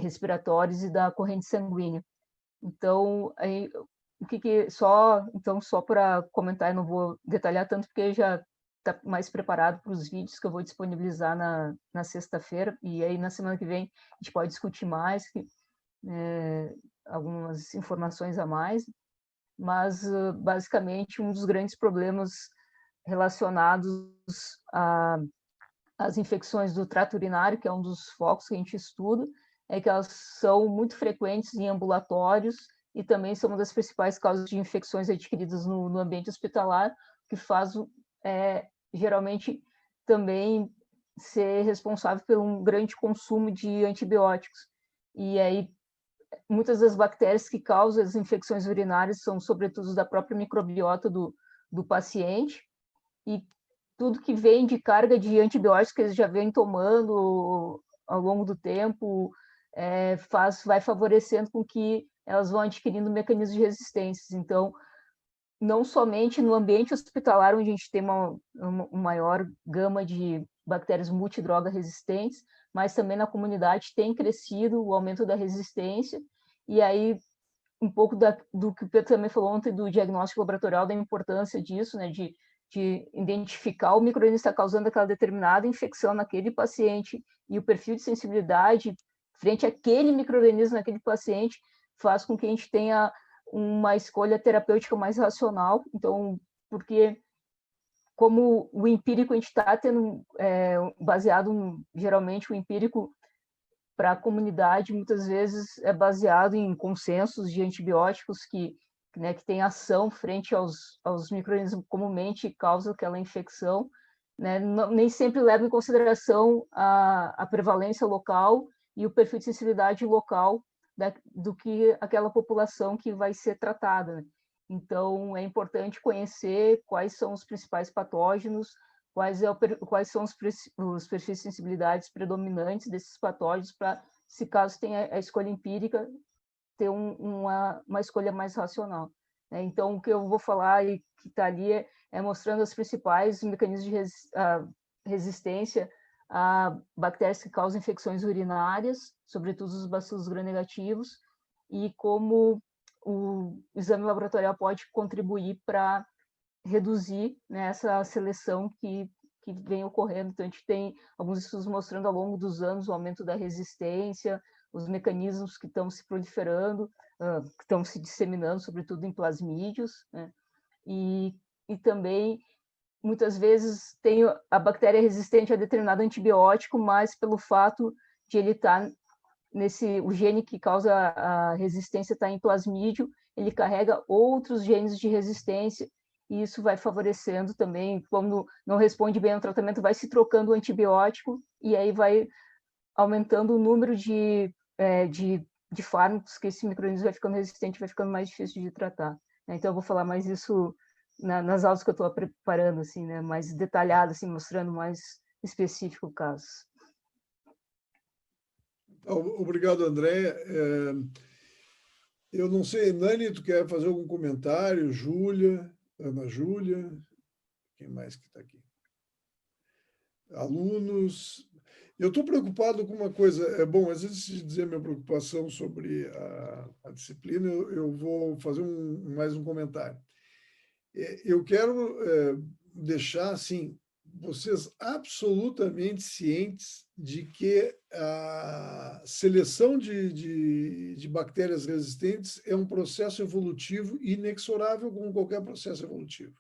respiratórias e da corrente sanguínea. Então, aí, só para comentar, eu não vou detalhar tanto, porque já está mais preparado para os vídeos que eu vou disponibilizar na sexta-feira, e aí na semana que vem a gente pode discutir mais, algumas informações a mais, mas basicamente um dos grandes problemas relacionados às infecções do trato urinário, que é um dos focos que a gente estuda, é que elas são muito frequentes em ambulatórios e também são uma das principais causas de infecções adquiridas no ambiente hospitalar, que faz, geralmente, também ser responsável por um grande consumo de antibióticos. E aí, muitas das bactérias que causam as infecções urinárias são, sobretudo, da própria microbiota do paciente, e tudo que vem de carga de antibióticos que eles já vêm tomando ao longo do tempo vai favorecendo com que elas vão adquirindo mecanismos de resistência. Então, não somente no ambiente hospitalar, onde a gente tem uma maior gama de bactérias multidroga resistentes, mas também na comunidade tem crescido o aumento da resistência, e aí um pouco do que o Pedro também falou ontem, do diagnóstico laboratorial, da importância disso, né, de identificar o microorganismo que está causando aquela determinada infecção naquele paciente, e o perfil de sensibilidade frente àquele microorganismo naquele paciente faz com que a gente tenha uma escolha terapêutica mais racional. Então, porque como o empírico a gente está tendo baseado, geralmente o empírico para a comunidade muitas vezes é baseado em consensos de antibióticos que tem ação frente aos micro-organismos que comumente causam aquela infecção, né? Nem sempre leva em consideração a prevalência local e o perfil de sensibilidade local do que aquela população que vai ser tratada, né? Então, é importante conhecer quais são os principais patógenos, quais são os perfis de sensibilidades predominantes desses patógenos, para, se caso tenha a escolha empírica, ter uma escolha mais racional. Então, o que eu vou falar e que está ali é mostrando os principais mecanismos de resistência a bactérias que causam infecções urinárias, sobretudo os bacilos gram-negativos, e como o exame laboratorial pode contribuir para reduzir, né, essa seleção que que vem ocorrendo. Então, a gente tem alguns estudos mostrando ao longo dos anos o aumento da resistência, os mecanismos que estão se proliferando, que estão se disseminando, sobretudo em plasmídeos, né? E também, muitas vezes, tem a bactéria resistente a determinado antibiótico, mas pelo fato de ele estar o gene que causa a resistência está em plasmídio, ele carrega outros genes de resistência, e isso vai favorecendo também, quando não responde bem ao tratamento, vai se trocando o antibiótico, e aí vai aumentando o número de fármacos que esse micro-organismo vai ficando resistente, vai ficando mais difícil de tratar. Então, eu vou falar mais isso nas aulas que eu estou preparando, assim, né, mais detalhado, assim, mostrando mais específico o caso. Obrigado, André. Eu não sei, Nani, tu quer fazer algum comentário? Júlia, Ana Júlia, quem mais que está aqui? Alunos. Eu estou preocupado com uma coisa. Bom, às vezes, de dizer minha preocupação sobre a disciplina, eu vou fazer mais um comentário. Eu quero deixar, assim, vocês absolutamente cientes de que a seleção de bactérias resistentes é um processo evolutivo inexorável como qualquer processo evolutivo.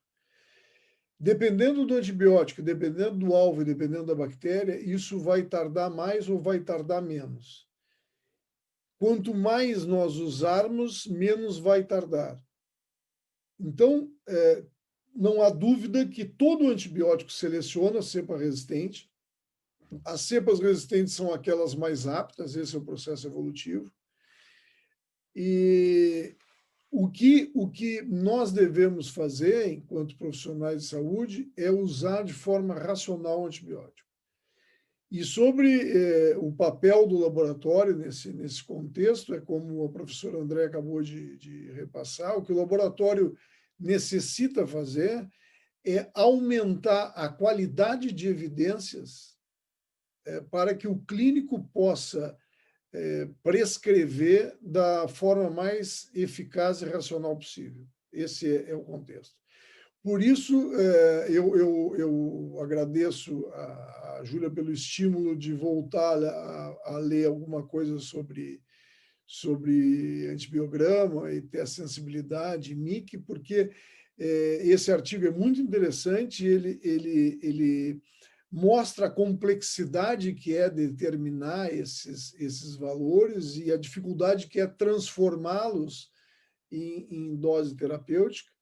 Dependendo do antibiótico, dependendo do alvo e dependendo da bactéria, isso vai tardar mais ou vai tardar menos. Quanto mais nós usarmos, menos vai tardar. Então, não há dúvida que todo antibiótico seleciona a cepa resistente. As cepas resistentes são aquelas mais aptas, esse é o processo evolutivo. E o que nós devemos fazer, enquanto profissionais de saúde, é usar de forma racional o antibiótico. E sobre o papel do laboratório nesse contexto, é como a professora André acabou de repassar, o que o laboratório necessita fazer é aumentar a qualidade de evidências para que o clínico possa prescrever da forma mais eficaz e racional possível. Esse é o contexto. Por isso, eu agradeço a Júlia pelo estímulo de voltar a ler alguma coisa sobre antibiograma e ter a sensibilidade MIC, porque esse artigo é muito interessante, ele mostra a complexidade que é determinar esses valores e a dificuldade que é transformá-los em dose terapêutica.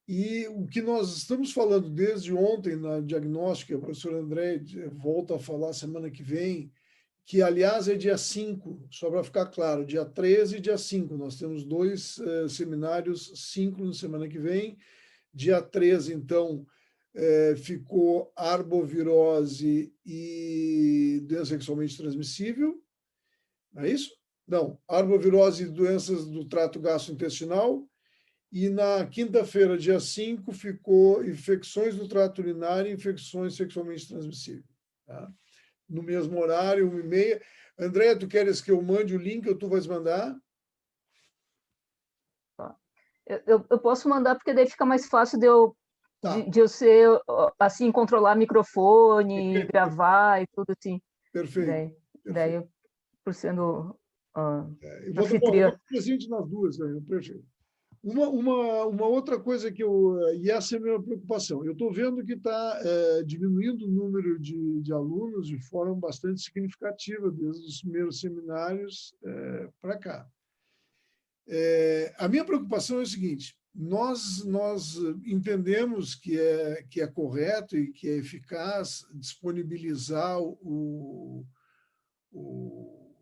E o que nós estamos falando desde ontem na diagnóstica, a professora André volta a falar semana que vem, que, aliás, é dia 5, só para ficar claro, dia 13 e dia 5. Nós temos 2 seminários síncronos semana que vem. Dia 13, então, ficou arbovirose e doença sexualmente transmissível. Não é isso? Não, arbovirose e doenças do trato gastrointestinal. E na quinta-feira, dia 5, ficou infecções do trato urinário e infecções sexualmente transmissíveis. Tá? No mesmo horário, 1h30. André, tu queres que eu mande o link ou tu vais mandar? Eu posso mandar, porque daí fica mais fácil de eu ser, assim, controlar microfone, gravar e tudo assim. Perfeito. Daí eu, por sendo Vou presente nas duas, né? Perfeito. Uma outra coisa e essa é a minha preocupação, eu estou vendo que está diminuindo o número de alunos de forma bastante significativa, desde os primeiros seminários para cá. A minha preocupação é o seguinte: nós entendemos que é correto e que é eficaz disponibilizar o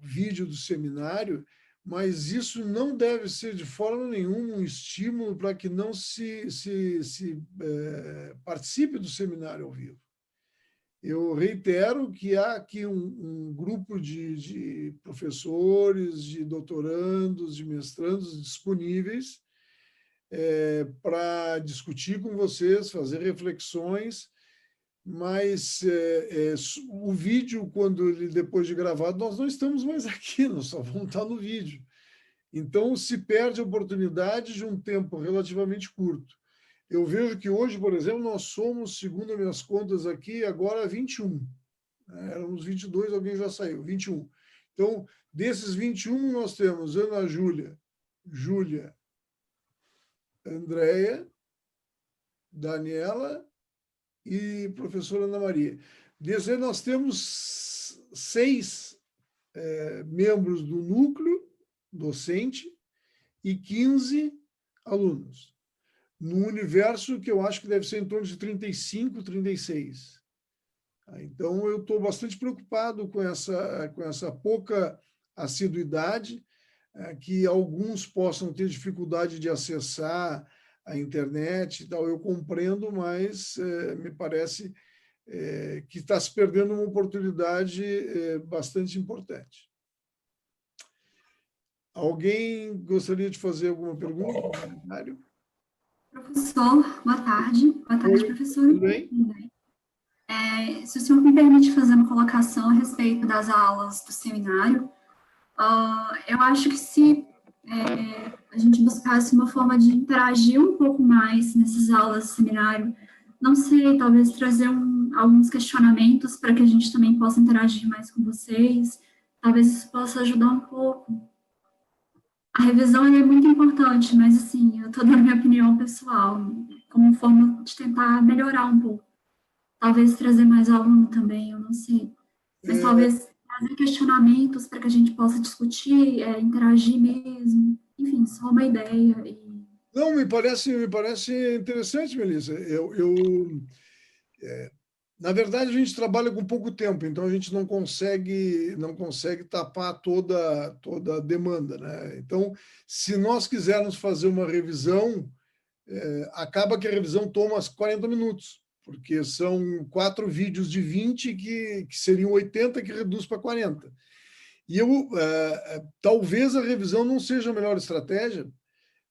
vídeo do seminário, mas isso não deve ser de forma nenhuma um estímulo para que não se participe do seminário ao vivo. Eu reitero que há aqui um grupo de professores, de doutorandos, de mestrandos disponíveis para discutir com vocês, fazer reflexões, mas o vídeo, depois de gravado, nós não estamos mais aqui, nós só vamos estar no vídeo. Então, se perde a oportunidade de um tempo relativamente curto eu vejo que hoje, por exemplo, nós somos, segundo as minhas contas aqui, agora 21. Éramos 22, alguém já saiu, 21. Então, desses 21, nós temos Ana Júlia, Andréia, Daniela e professora Ana Maria. Desses aí, nós temos 6 membros do núcleo docente e 15 alunos, num universo que eu acho que deve ser em torno de 35, 36. Então, eu estou bastante preocupado com essa pouca assiduidade, que alguns possam ter dificuldade de acessar a internet e tal. Eu compreendo, mas me parece que está se perdendo uma oportunidade bastante importante. Alguém gostaria de fazer alguma pergunta? Professor, boa tarde. Boa tarde, professor. Tudo bem? Se o senhor me permite fazer uma colocação a respeito das aulas do seminário, eu acho que se a gente buscasse uma forma de interagir um pouco mais nessas aulas do seminário, não sei, talvez trazer alguns questionamentos para que a gente também possa interagir mais com vocês, talvez isso possa ajudar um pouco. A revisão é muito importante, mas, assim, eu estou dando minha opinião pessoal, como forma de tentar melhorar um pouco. Talvez trazer mais aluno também, eu não sei. Mas talvez trazer questionamentos para que a gente possa discutir, interagir mesmo. Enfim, só uma ideia. Não, me parece interessante, Melissa. Na verdade, a gente trabalha com pouco tempo, então a gente não consegue tapar toda a demanda, né? Então, se nós quisermos fazer uma revisão, acaba que a revisão toma 40 minutos, porque são 4 vídeos de 20 que seriam 80, que reduz para 40. E talvez a revisão não seja a melhor estratégia.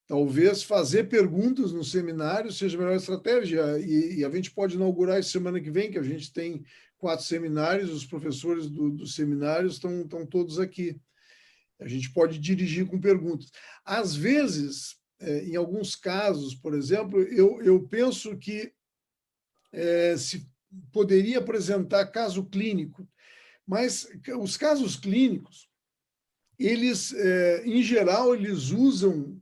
Talvez fazer perguntas no seminário seja a melhor estratégia, e a gente pode inaugurar isso semana que vem, que a gente tem 4 seminários, os professores dos seminários estão todos aqui. A gente pode dirigir com perguntas. Às vezes, em alguns casos, por exemplo, eu penso que se poderia apresentar caso clínico, mas os casos clínicos, eles, em geral, eles usam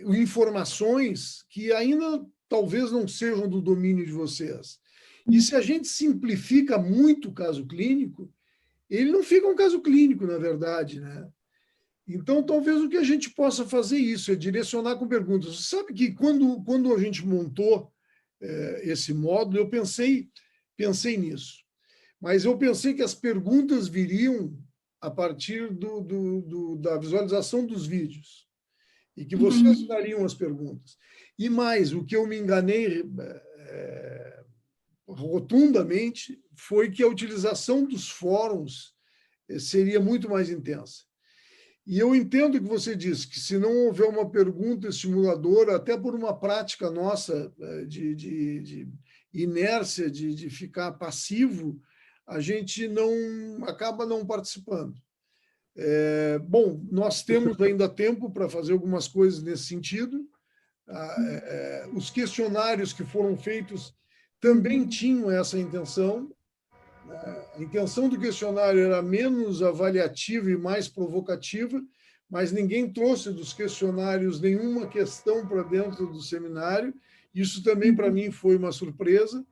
informações que ainda talvez não sejam do domínio de vocês. E se a gente simplifica muito o caso clínico, ele não fica um caso clínico, na verdade, né? Então, talvez o que a gente possa fazer isso é direcionar com perguntas. Você sabe que quando a gente montou esse módulo, eu pensei nisso. Mas eu pensei que as perguntas viriam a partir da visualização dos vídeos e que vocês dariam as perguntas. E mais, o que eu me enganei rotundamente foi que a utilização dos fóruns seria muito mais intensa. E eu entendo que você disse que se não houver uma pergunta estimuladora, até por uma prática nossa de inércia, de ficar passivo, a gente acaba não participando. Bom, nós temos ainda tempo para fazer algumas coisas nesse sentido. Os questionários que foram feitos também tinham essa intenção. A intenção do questionário era menos avaliativa e mais provocativa, mas ninguém trouxe dos questionários nenhuma questão para dentro do seminário. Isso também, para mim, foi uma surpresa.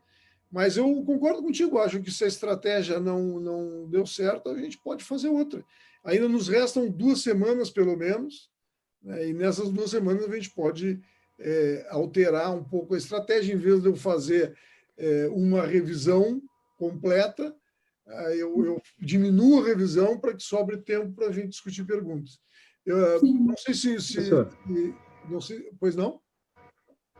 Mas eu concordo contigo, acho que se a estratégia não deu certo, a gente pode fazer outra. Ainda nos restam 2 semanas, pelo menos, né? E nessas 2 semanas a gente pode alterar um pouco a estratégia. Em vez de eu fazer uma revisão completa, eu diminuo a revisão para que sobre tempo para a gente discutir perguntas. Não sei se não sei, pois não?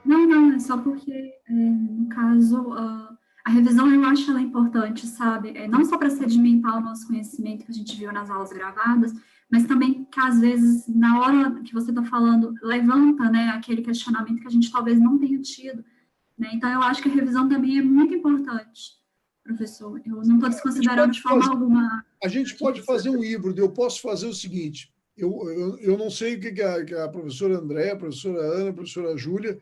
Não, é só porque, no caso, a revisão eu acho ela importante, sabe? Não só para sedimentar o nosso conhecimento que a gente viu nas aulas gravadas, mas também que, às vezes, na hora que você está falando, levanta, né, aquele questionamento que a gente talvez não tenha tido, né? Então, eu acho que a revisão também é muito importante, professor. Eu não estou desconsiderando de forma alguma. A gente pode fazer um híbrido. Eu posso fazer o seguinte: Eu não sei o que a professora Andréa, a professora Ana, a professora Júlia,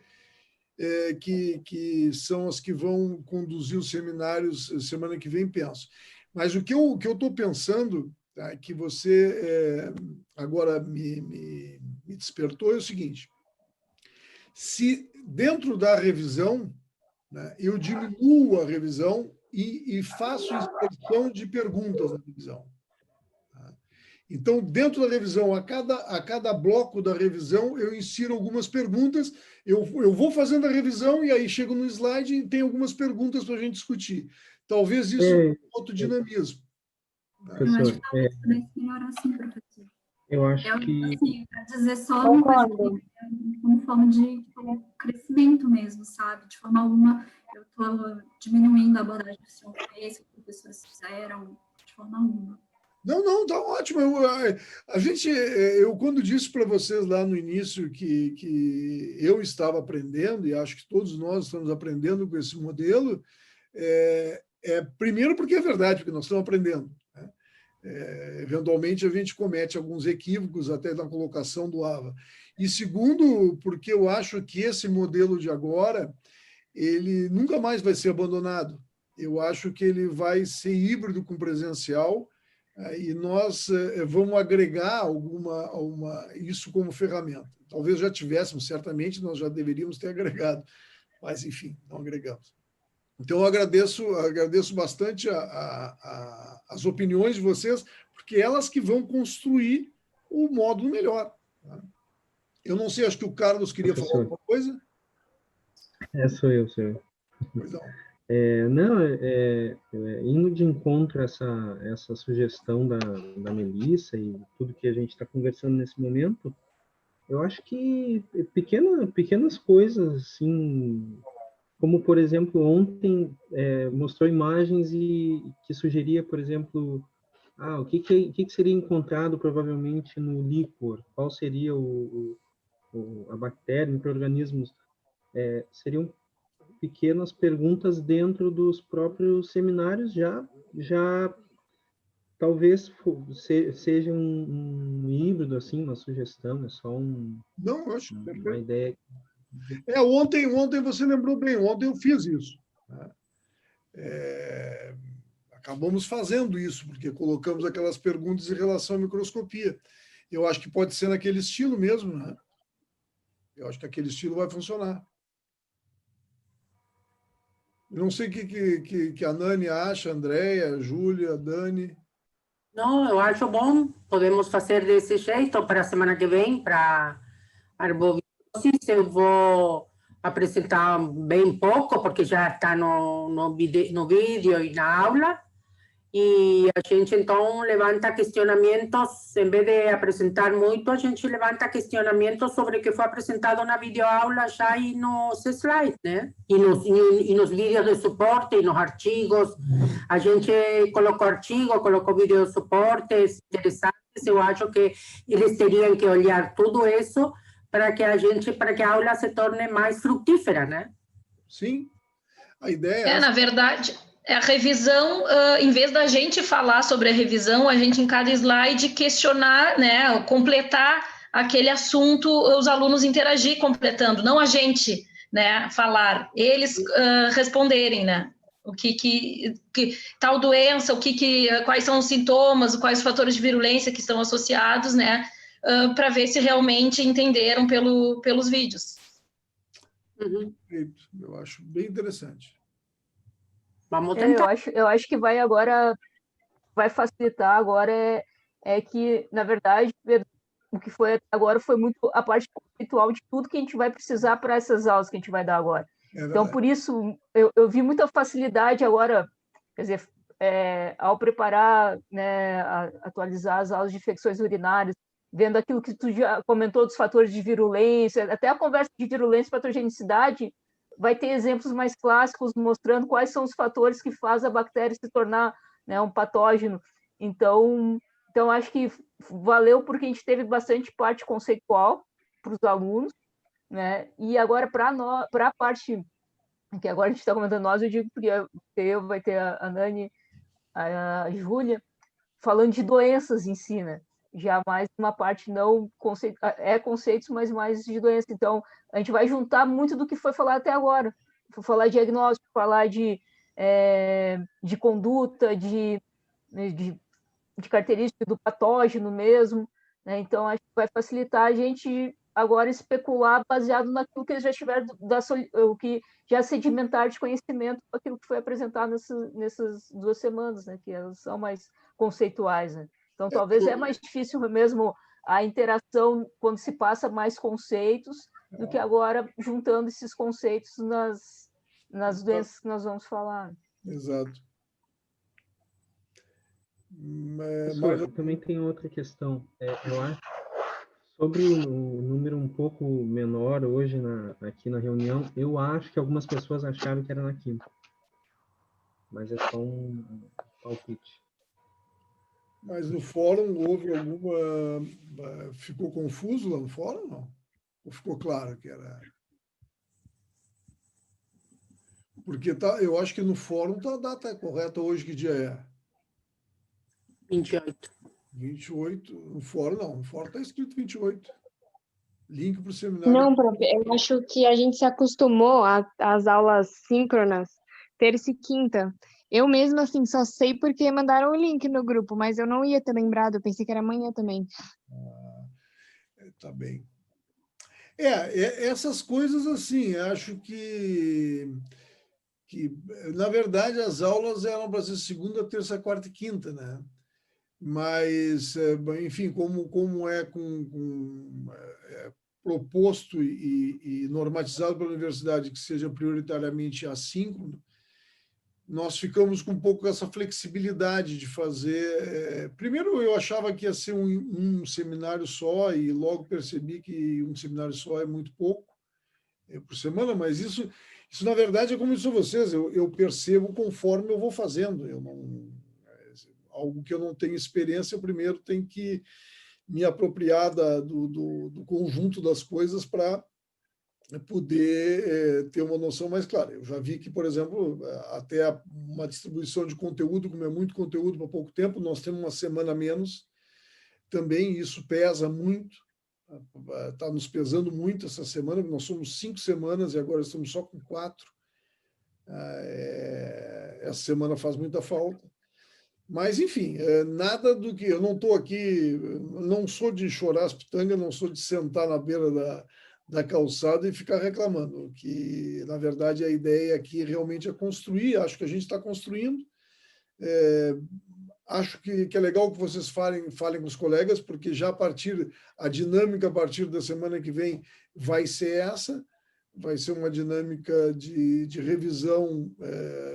que são as que vão conduzir os seminários semana que vem, penso. Mas o que eu estou pensando, tá, que você agora me despertou, é o seguinte: se dentro da revisão, né, eu diminuo a revisão e faço inserção de perguntas na revisão. Então, dentro da revisão, a cada bloco da revisão, eu insiro algumas perguntas, eu vou fazendo a revisão e aí chego no slide e tem algumas perguntas para a gente discutir. Talvez isso seja outro dinamismo. Eu acho que talvez pudesse melhorar sim, professor. Eu acho que... Assim, para dizer só uma coisa, como forma de crescimento mesmo, sabe? De forma alguma, eu estou diminuindo a abordagem que o senhor fez, que os professores fizeram, de forma alguma. Não, tá ótimo. Eu quando disse para vocês lá no início que eu estava aprendendo, e acho que todos nós estamos aprendendo com esse modelo, primeiro porque é verdade, porque nós estamos aprendendo. Né? Eventualmente a gente comete alguns equívocos até na colocação do AVA. E segundo, porque eu acho que esse modelo de agora, ele nunca mais vai ser abandonado. Eu acho que ele vai ser híbrido com presencial, e nós vamos agregar isso como ferramenta. Talvez já tivéssemos, certamente nós já deveríamos ter agregado, mas, enfim, não agregamos. Então, eu agradeço bastante as opiniões de vocês, porque elas que vão construir o módulo melhor. Eu não sei, acho que o Carlos queria falar alguma coisa. Sou eu. Pois não. Indo de encontro a essa sugestão da Melissa e tudo que a gente está conversando nesse momento, eu acho que pequenas coisas, assim, como, por exemplo, ontem mostrou imagens e que sugeria, por exemplo, o que seria encontrado provavelmente no líquor, qual seria a bactéria, micro-organismos, seriam pequenas perguntas dentro dos próprios seminários, já talvez seja um híbrido, assim, uma sugestão, é só Não, eu acho uma ideia. Ontem você lembrou bem, ontem eu fiz isso. Acabamos fazendo isso, porque colocamos aquelas perguntas em relação à microscopia. Eu acho que pode ser naquele estilo mesmo, né? Eu acho que aquele estilo vai funcionar. Não sei o que a Nani acha, a Andréia, a Júlia, a Dani. Não, eu acho bom. Podemos fazer desse jeito para a semana que vem, para arbovirose. Eu vou apresentar bem pouco, porque já está no vídeo e na aula. E a gente, então, levanta questionamentos, em vez de apresentar muito, a gente levanta questionamentos sobre o que foi apresentado na videoaula já e nos slides, né? E nos vídeos de suporte, e nos artigos. A gente colocou artigo, colocou vídeos de suportes interessantes. Eu acho que eles teriam que olhar tudo isso para que a aula se torne mais frutífera, né? Sim, a ideia na verdade... A revisão, em vez da gente falar sobre a revisão, a gente em cada slide questionar, né, completar aquele assunto, os alunos interagir completando, não a gente, né, falar, eles responderem, né, o que tal doença, quais são os sintomas, quais os fatores de virulência que estão associados, né, para ver se realmente entenderam pelos vídeos. Uhum. Eu acho bem interessante. Vamos tentar. Eu acho que vai facilitar agora que, na verdade, o que foi agora foi muito a parte conceitual de tudo que a gente vai precisar para essas aulas que a gente vai dar agora. Então, por isso, eu vi muita facilidade agora, quer dizer, ao preparar, né, atualizar as aulas de infecções urinárias, vendo aquilo que tu já comentou dos fatores de virulência, até a conversa de virulência e patogenicidade, vai ter exemplos mais clássicos mostrando quais são os fatores que fazem a bactéria se tornar, né, um patógeno. Então, acho que valeu porque a gente teve bastante parte conceitual para os alunos, né? E agora, para a parte que agora a gente está comentando nós, eu digo porque vai ter a Nani, a Júlia, falando de doenças em si, né? já mais uma parte não conceitos, mas mais de doença. Então, a gente vai juntar muito do que foi falado até agora. Foi falar de diagnóstico, falar de conduta, de característica do patógeno mesmo, né? Então, acho que vai facilitar a gente agora especular baseado naquilo que eles já tiveram, o que já sedimentaram de conhecimento, aquilo que foi apresentado nessas 2 semanas, né? Que elas são mais conceituais, né? Então, talvez é mais difícil mesmo a interação quando se passa mais conceitos do que agora juntando esses conceitos nas doenças que nós vamos falar. Exato. Professor, também tem outra questão. Eu acho sobre o número um pouco menor hoje aqui na reunião, eu acho que algumas pessoas acharam que era na quinta. Mas é só um palpite. Mas no fórum houve alguma... Ficou confuso lá no fórum, não? Ou ficou claro que era... Porque eu acho que no fórum a data correta hoje, que dia é? 28. 28. No fórum, não. No fórum está escrito 28. Link para o seminário. Não, prof, eu acho que a gente se acostumou às aulas síncronas, terça e quinta. Eu mesma, assim, só sei porque mandaram o link no grupo, mas eu não ia ter lembrado, eu pensei que era amanhã também. Tá bem. Essas coisas, assim, acho que, na verdade, as aulas eram para ser segunda, terça, quarta e quinta, né? Mas, enfim, como é proposto e normatizado pela universidade que seja prioritariamente assíncrono, nós ficamos com um pouco essa flexibilidade de fazer... Primeiro, eu achava que ia ser um seminário só, e logo percebi que um seminário só é muito pouco por semana, mas isso, na verdade, é como eu disse a vocês, eu percebo conforme eu vou fazendo. Algo que eu não tenho experiência, eu primeiro tenho que me apropriar do conjunto das coisas para poder ter uma noção mais clara. Eu já vi que, por exemplo, até uma distribuição de conteúdo, como é muito conteúdo para pouco tempo, nós temos uma semana a menos, também isso pesa muito, está nos pesando muito essa semana, nós somos 5 semanas e agora estamos só com 4. Essa semana faz muita falta. Mas, enfim, nada do que... Eu não estou aqui, não sou de chorar as pitangas, não sou de sentar na beira da calçada e ficar reclamando, que, na verdade, a ideia aqui realmente é construir, acho que a gente está construindo. Acho que é legal que vocês falem com os colegas, porque já a dinâmica a partir da semana que vem vai ser essa, vai ser uma dinâmica de revisão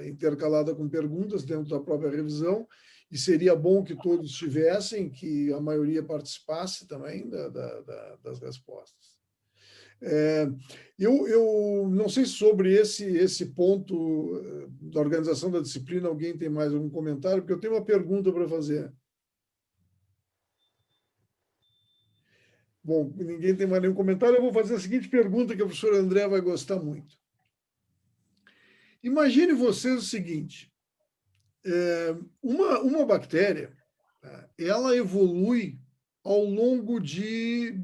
intercalada com perguntas dentro da própria revisão, e seria bom que todos tivessem, que a maioria participasse também das respostas. Eu não sei se sobre esse ponto da organização da disciplina alguém tem mais algum comentário, porque eu tenho uma pergunta para fazer. Bom, ninguém tem mais nenhum comentário, eu vou fazer a seguinte pergunta que a professora André vai gostar muito. Imagine vocês o seguinte, uma bactéria, ela evolui ao longo de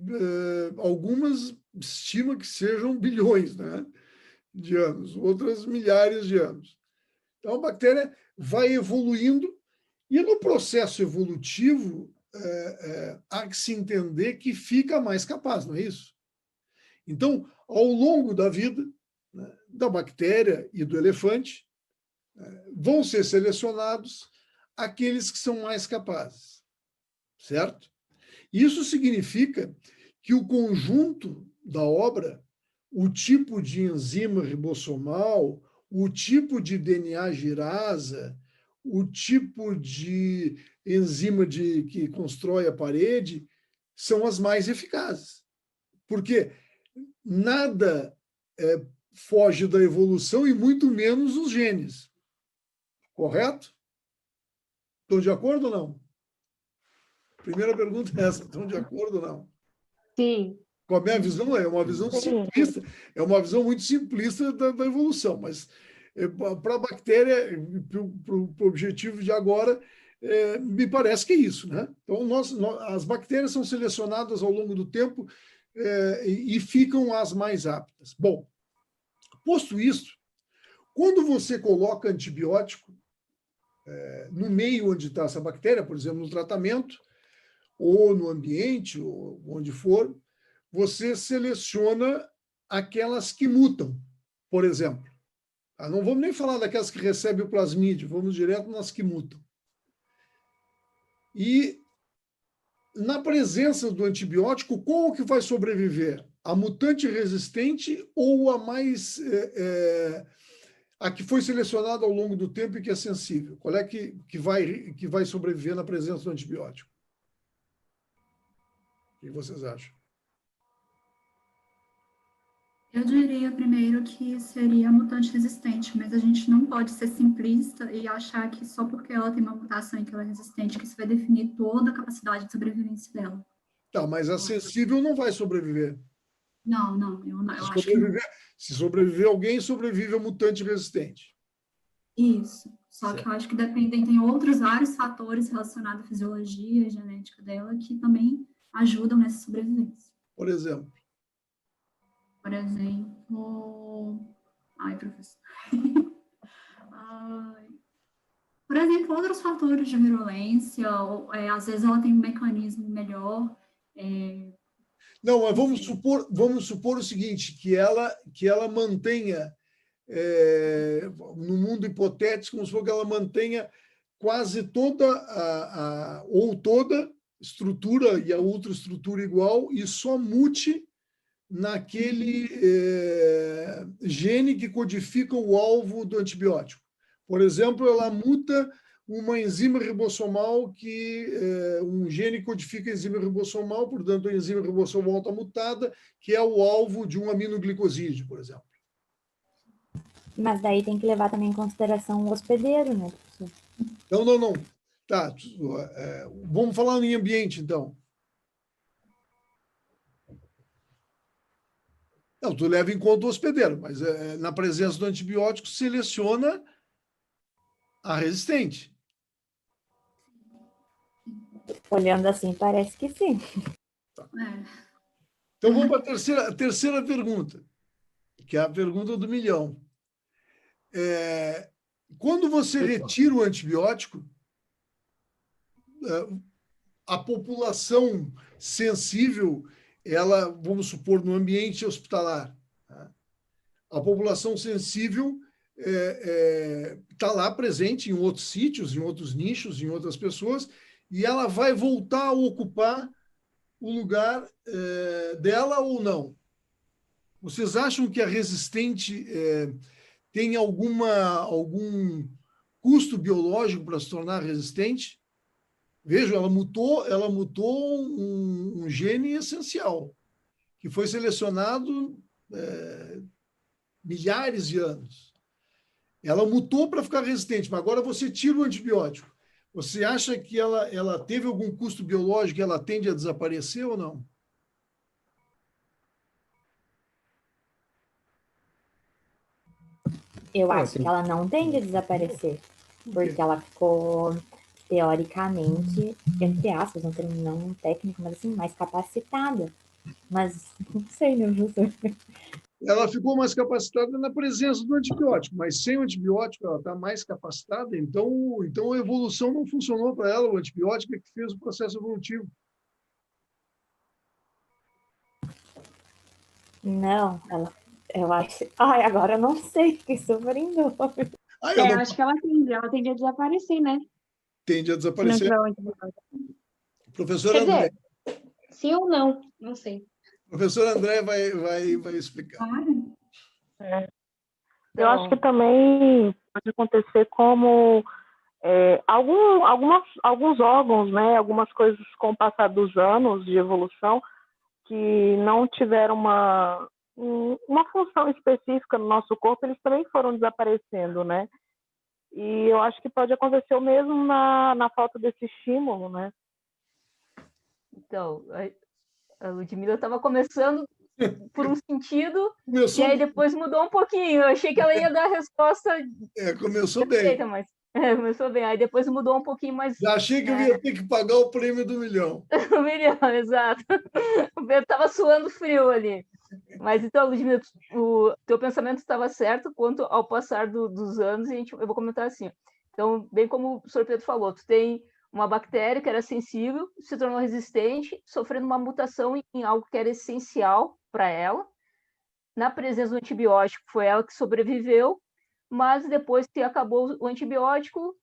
algumas, estima que sejam bilhões, né, de anos, outras milhares de anos. Então, a bactéria vai evoluindo e no processo evolutivo há que se entender que fica mais capaz, não é isso? Então, ao longo da vida, né, da bactéria e do elefante, vão ser selecionados aqueles que são mais capazes, certo? Isso significa que o conjunto da obra, o tipo de enzima ribossomal, o tipo de DNA girasa, o tipo de enzima que constrói a parede, são as mais eficazes. Porque nada foge da evolução e muito menos os genes. Correto? Estão de acordo ou não? Primeira pergunta é essa, estão de acordo ou não? Sim. Com a minha visão, é uma visão simplista, é uma visão muito simplista da evolução, mas para a bactéria, para o objetivo de agora, Me parece que é isso, né? Então, as bactérias são selecionadas ao longo do tempo e ficam as mais aptas. Bom, posto isso, quando você coloca antibiótico no meio onde está essa bactéria, por exemplo, no tratamento, ou no ambiente, ou onde for, você seleciona aquelas que mutam, por exemplo. Não vamos nem falar daquelas que recebem o plasmídio, vamos direto nas que mutam. E, na presença do antibiótico, qual que vai sobreviver? A mutante resistente ou a mais... a que foi selecionada ao longo do tempo e que é sensível? Qual é que vai sobreviver na presença do antibiótico? O que vocês acham? Eu diria primeiro que seria a mutante resistente, mas a gente não pode ser simplista e achar que só porque ela tem uma mutação e que ela é resistente, que isso vai definir toda a capacidade de sobrevivência dela. Tá, mas a sensível não vai sobreviver. Não, eu acho que não. Se sobreviver alguém, sobrevive a mutante resistente. Isso. Só Certo. que eu acho que tem outros vários fatores relacionados à fisiologia e genética dela que também ajudam nessa sobrevivência. Por exemplo? Por exemplo... Ai, professor. Por exemplo, outros fatores de virulência, ou, às vezes ela tem um mecanismo melhor. Não, mas vamos supor o seguinte, que ela mantenha, no mundo hipotético, vamos supor que ela mantenha quase toda ou toda estrutura e a ultraestrutura igual e só mute naquele gene que codifica o alvo do antibiótico. Por exemplo, ela muta uma enzima ribossomal um gene codifica a enzima ribossomal, portanto, a enzima ribossomal está mutada, que é o alvo de um aminoglicosídeo, por exemplo. Mas daí tem que levar também em consideração o hospedeiro, né, professor? Não. Tá, vamos falar em ambiente, então. Não, tu leva em conta o hospedeiro, mas na presença do antibiótico seleciona a resistente. Olhando assim, parece que sim. Tá. Então, vamos para a terceira pergunta, que é a pergunta do milhão. Quando você retira o antibiótico, a população sensível, ela, vamos supor, no ambiente hospitalar, tá? A população sensível está lá presente em outros sítios, em outros nichos, em outras pessoas, e ela vai voltar a ocupar o lugar dela ou não? Vocês acham que a resistente tem algum custo biológico para se tornar resistente? Vejam, ela mutou um gene essencial, que foi selecionado milhares de anos. Ela mutou para ficar resistente, mas agora você tira o antibiótico. Você acha que ela teve algum custo biológico e ela tende a desaparecer ou não? Eu acho que ela não tende a desaparecer, porque ela ficou, teoricamente, entre aspas, um termo não técnico, mas assim, mais capacitada. Mas não sei, né, professor? Ela ficou mais capacitada na presença do antibiótico, mas sem o antibiótico ela está mais capacitada, então a evolução não funcionou para ela, o antibiótico é que fez o processo evolutivo. Não, eu acho... Ai, agora eu não sei, fiquei super em dúvida. Acho que ela tende a desaparecer, né? Tende a desaparecer. Professor André. Dizer, sim ou não, não sei. Professor André vai explicar. Eu acho que também pode acontecer como alguns órgãos, né, algumas coisas com o passar dos anos de evolução que não tiveram uma função específica no nosso corpo, eles também foram desaparecendo, né? E eu acho que pode acontecer o mesmo na falta desse estímulo, né? Então, a Ludmila estava começando por um sentido, e aí depois mudou um pouquinho. Eu achei que ela ia dar a resposta começou perfeita, bem. mas Começou bem. Aí depois mudou um pouquinho mais. Já achei que eu ia ter que pagar o prêmio do milhão. Um milhão, exato. O Pedro estava suando frio ali. Mas então, Ludmila, o teu pensamento estava certo quanto ao passar dos anos, e eu vou comentar assim. Então, bem como o senhor Pedro falou, tu tem uma bactéria que era sensível, se tornou resistente, sofrendo uma mutação em algo que era essencial para ela. Na presença do antibiótico, foi ela que sobreviveu, mas depois que acabou o antibiótico,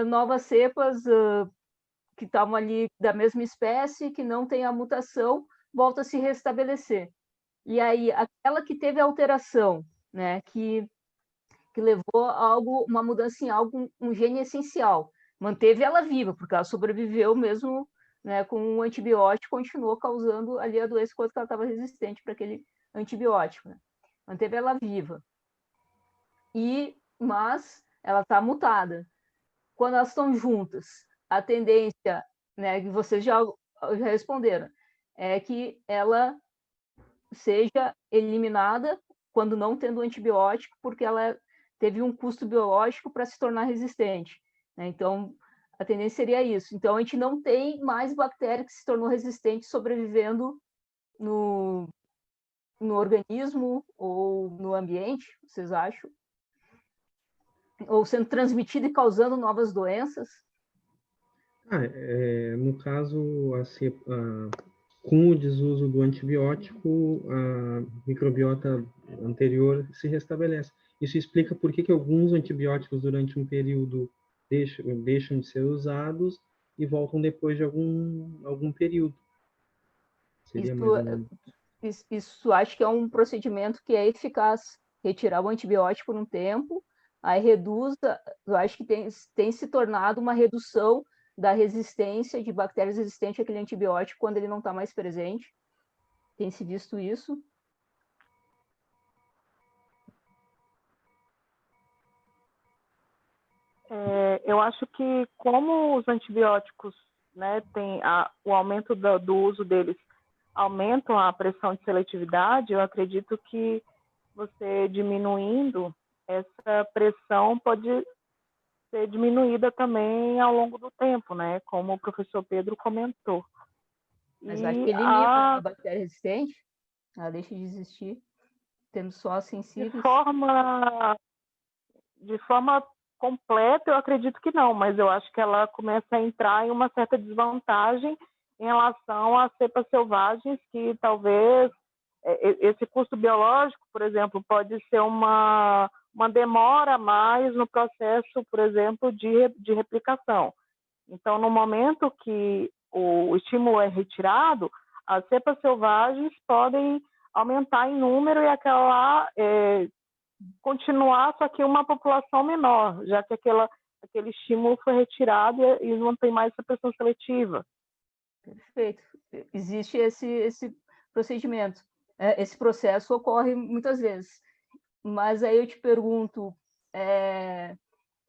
novas cepas que estavam ali da mesma espécie, que não tem a mutação, volta a se restabelecer. E aí, aquela que teve alteração, né, que levou a algo, uma mudança em algo, um gene essencial, manteve ela viva, porque ela sobreviveu mesmo, né, com o antibiótico, continuou causando ali a doença enquanto ela estava resistente para aquele antibiótico, né? Manteve ela viva. Mas ela está mutada. Quando elas estão juntas, a tendência, né, que vocês já responderam, é que ela seja eliminada quando não tendo antibiótico, porque ela teve um custo biológico para se tornar resistente, né? Então, a tendência seria isso. Então, a gente não tem mais bactéria que se tornou resistente sobrevivendo no organismo ou no ambiente, vocês acham? Ou sendo transmitida e causando novas doenças? No caso, com o desuso do antibiótico, a microbiota anterior se restabelece. Isso explica por que alguns antibióticos, durante um período, deixam de ser usados e voltam depois de algum período. Seria isso acho que é um procedimento que é eficaz. Retirar o antibiótico por um tempo, aí reduz, eu acho que tem se tornado uma redução da resistência de bactérias resistentes àquele antibiótico quando ele não está mais presente. Tem se visto isso. Eu acho que, como os antibióticos, né, tem o aumento do uso deles, aumentam a pressão de seletividade, eu acredito que você diminuindo, essa pressão pode ser diminuída também ao longo do tempo, né? Como o professor Pedro comentou. Mas acho que elimina a bactéria resistente, ela deixa de existir, tendo só sensíveis. De forma completa, eu acredito que não, mas eu acho que ela começa a entrar em uma certa desvantagem em relação às cepas selvagens, que talvez esse custo biológico, por exemplo, pode ser uma demora a mais no processo, por exemplo, de replicação. Então, no momento que o estímulo é retirado, as cepas selvagens podem aumentar em número e aquela lá continuar, só que uma população menor, já que aquele estímulo foi retirado e não tem mais essa pressão seletiva. Perfeito. Existe esse procedimento. Esse processo ocorre muitas vezes. Mas aí eu te pergunto,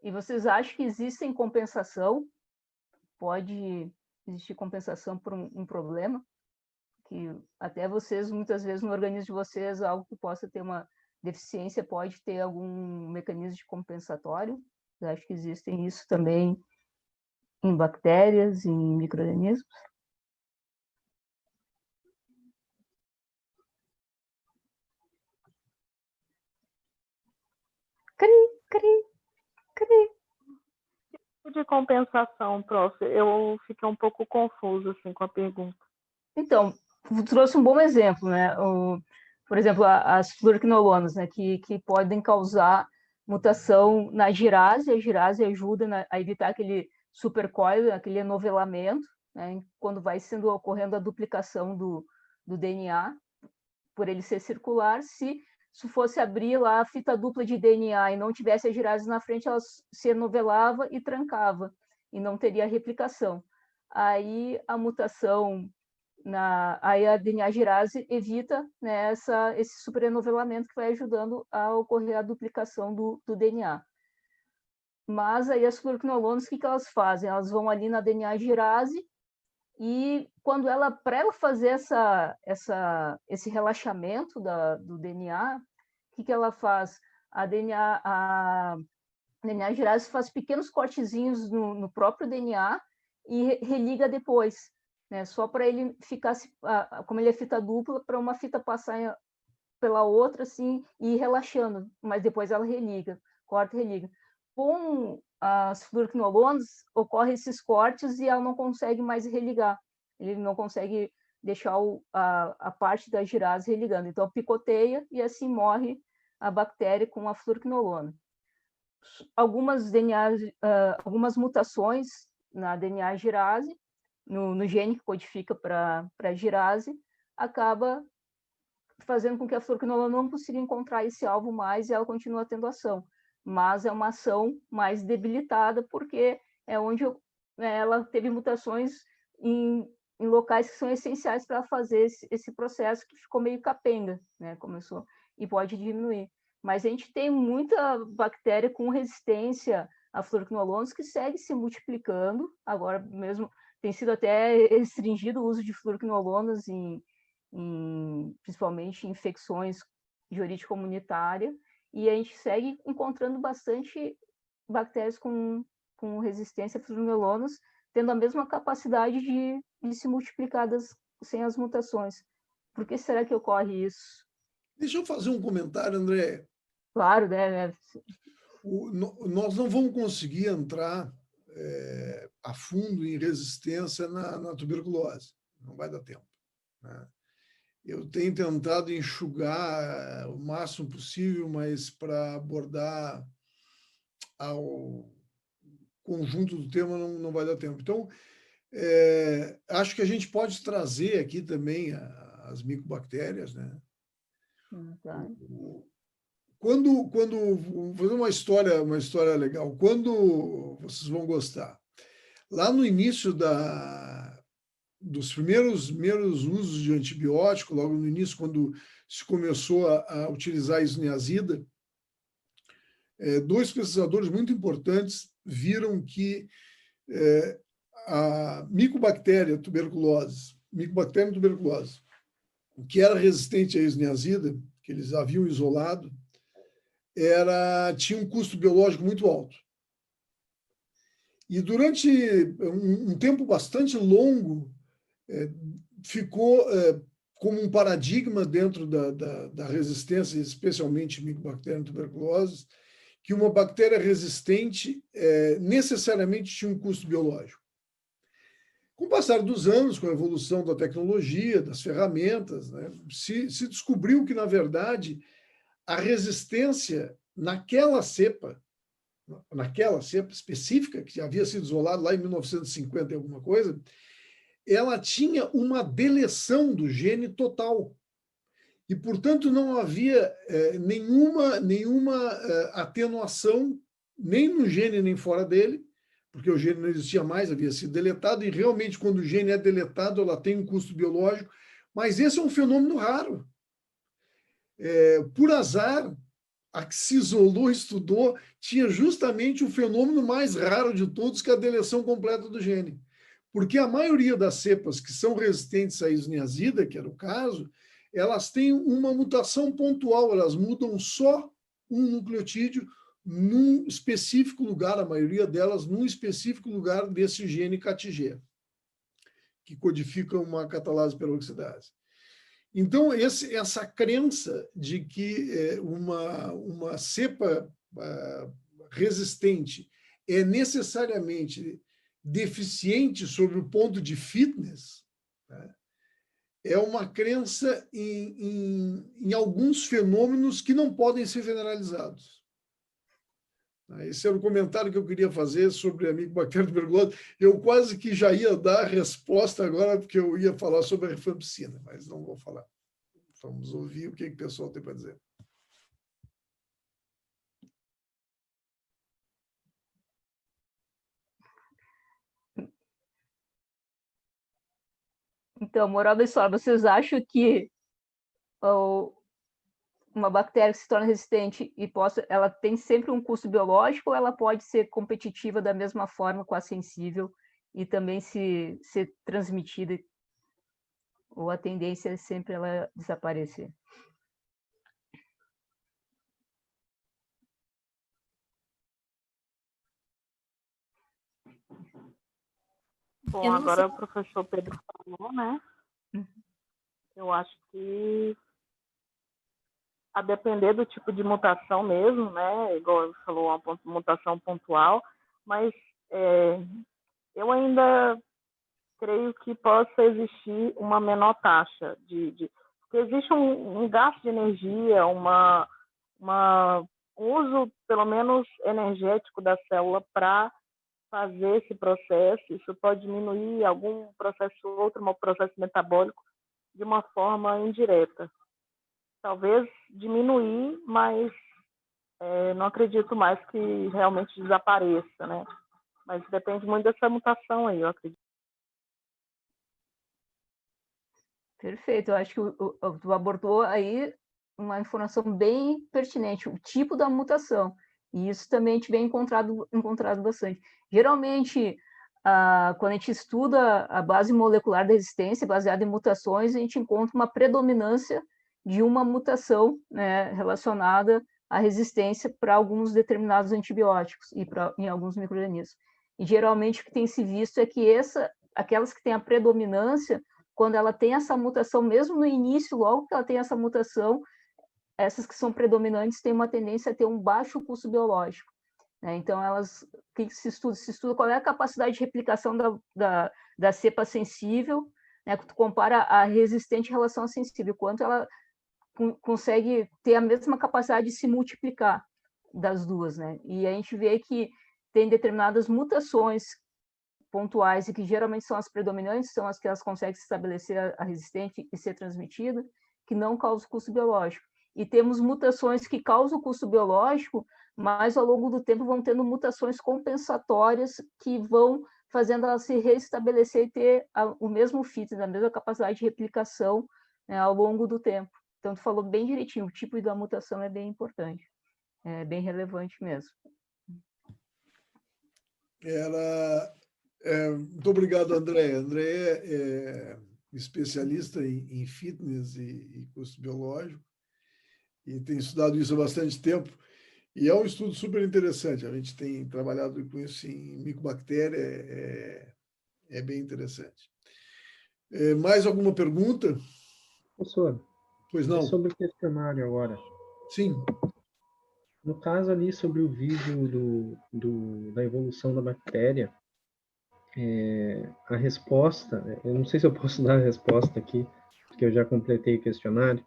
e vocês acham que existem compensação? Pode existir compensação por um problema? Que até vocês, muitas vezes, no organismo de vocês, algo que possa ter uma deficiência, pode ter algum mecanismo de compensatório? Eu acho que existem isso também em bactérias, em micro-organismos. De compensação, prof, eu fiquei um pouco confusa assim, com a pergunta. Então, trouxe um bom exemplo, né? Por exemplo, as fluoroquinolonas, né, que podem causar mutação na girase. A girase ajuda a evitar aquele supercoile, aquele enovelamento, né, quando vai ocorrendo a duplicação do DNA, por ele ser circular. Se fosse abrir lá a fita dupla de DNA e não tivesse a girase na frente, ela se enovelava e trancava, e não teria replicação. Aí a mutação aí a DNA girase evita, né, esse superenovelamento, que vai ajudando a ocorrer a duplicação do DNA. Mas aí as fluoroquinolonas, o que elas fazem? Elas vão ali na DNA girase e para ela fazer esse relaxamento do DNA, o que ela faz? A DNA girase faz pequenos cortezinhos no próprio DNA e religa depois, né? Só para ele ficar, como ele é fita dupla, para uma fita passar pela outra, assim, e ir relaxando, mas depois ela religa, corta e religa. Com as fluoroquinolonas, ocorrem esses cortes e ela não consegue mais religar, ele não consegue deixar a parte da girase religando, então picoteia e assim morre a bactéria com a fluoroquinolona. Algumas algumas mutações na DNA girase, no gene que codifica para a girase, acaba fazendo com que a fluoroquinolona não consiga encontrar esse alvo mais e ela continua tendo ação. Mas é uma ação mais debilitada, porque é onde ela teve mutações em locais que são essenciais para fazer esse processo, que ficou meio capenga, né? Começou, e pode diminuir. Mas a gente tem muita bactéria com resistência a fluoroquinolonas que segue se multiplicando. Agora mesmo tem sido até restringido o uso de fluoroquinolonas principalmente em infecções de origem comunitária, e a gente segue encontrando bastante bactérias com resistência a fluoroquinolonas, tendo a mesma capacidade de se multiplicar sem as mutações. Por que será que ocorre isso? Deixa eu fazer um comentário, André. Claro, né? Nós não vamos conseguir entrar a fundo em resistência na tuberculose. Não vai dar tempo, né? Eu tenho tentado enxugar o máximo possível, mas para abordar ao conjunto do tema não vai dar tempo. Então, acho que a gente pode trazer aqui também as micobactérias, né? Claro. Vou fazer uma história legal. Quando vocês vão gostar. Lá no início dos primeiros usos de antibiótico, logo no início, quando se começou a utilizar a isoniazida, dois pesquisadores muito importantes viram que a micobactéria tuberculose, que era resistente à isoniazida, que eles haviam isolado, tinha um custo biológico muito alto. E durante um tempo bastante longo, ficou como um paradigma dentro da resistência, especialmente micobactéria tuberculose, que uma bactéria resistente necessariamente tinha um custo biológico. Com o passar dos anos, com a evolução da tecnologia, das ferramentas, né, se descobriu que, na verdade, a resistência naquela cepa específica, que havia sido isolada lá em 1950 e alguma coisa, ela tinha uma deleção do gene total. E, portanto, não havia nenhuma atenuação, nem no gene, nem fora dele, porque o gene não existia mais, havia sido deletado, e realmente, quando o gene é deletado, ela tem um custo biológico, mas esse é um fenômeno raro. Por azar, a que se isolou, estudou, tinha justamente o fenômeno mais raro de todos, que é a deleção completa do gene. Porque a maioria das cepas que são resistentes à isoniazida, que era o caso, elas têm uma mutação pontual, elas mudam só um nucleotídeo num específico lugar, a maioria delas num específico lugar desse gene CATG, que codifica uma catalase peroxidase. Então, essa crença de que uma cepa resistente é necessariamente deficiente sobre o ponto de fitness, né, é uma crença em alguns fenômenos que não podem ser generalizados. Esse era o comentário que eu queria fazer sobre a micobactéria tuberculose. Eu quase que já ia dar a resposta agora, porque eu ia falar sobre a rifampicina, mas não vou falar. Vamos ouvir o que o pessoal tem para dizer. Então, moral da história, vocês acham que uma bactéria que se torna resistente ela tem sempre um custo biológico, ou ela pode ser competitiva da mesma forma com a sensível e também ser transmitida, ou a tendência é sempre ela desaparecer? Bom, Eu não agora sei. o professor Pedro falou, né? Eu acho que a depender do tipo de mutação mesmo, né? Igual ele falou, uma mutação pontual, mas eu ainda creio que possa existir uma menor taxa porque existe um gasto de energia, um uso, pelo menos, energético da célula para fazer esse processo. Isso pode diminuir algum processo ou outro, um processo metabólico, de uma forma indireta. Talvez diminuir, mas não acredito mais que realmente desapareça, né? Mas depende muito dessa mutação aí, eu acredito. Perfeito, eu acho que tu abordou aí uma informação bem pertinente, o tipo da mutação, e isso também a gente vem encontrado bastante. Geralmente, quando a gente estuda a base molecular da resistência, baseada em mutações, a gente encontra uma predominância de uma mutação, né, relacionada à resistência para alguns determinados antibióticos e em alguns micro-organismos. E geralmente o que tem se visto é que aquelas que têm a predominância, quando ela tem essa mutação, mesmo no início, logo que ela tem essa mutação, essas que são predominantes têm uma tendência a ter um baixo custo biológico, né? Então, o que se estuda qual é a capacidade de replicação da cepa sensível, né? Tu compara a resistente em relação à sensível, quanto ela consegue ter a mesma capacidade de se multiplicar das duas, né? E a gente vê que tem determinadas mutações pontuais e que geralmente são as predominantes, são as que elas conseguem estabelecer a resistente e ser transmitida, que não causam custo biológico. E temos mutações que causam custo biológico, mas ao longo do tempo vão tendo mutações compensatórias que vão fazendo ela se restabelecer e ter o mesmo fitness, a mesma capacidade de replicação, né, ao longo do tempo. Então, tu falou bem direitinho, o tipo da mutação é bem importante, é bem relevante mesmo. Muito obrigado, André. André é especialista em fitness e custo biológico e tem estudado isso há bastante tempo. E é um estudo super interessante. A gente tem trabalhado com isso em micobactéria, é bem interessante. Mais alguma pergunta? Professor, pois não. Sobre o questionário agora. Sim. No caso ali sobre o vídeo da evolução da bactéria, a resposta, eu não sei se eu posso dar a resposta aqui, porque eu já completei o questionário.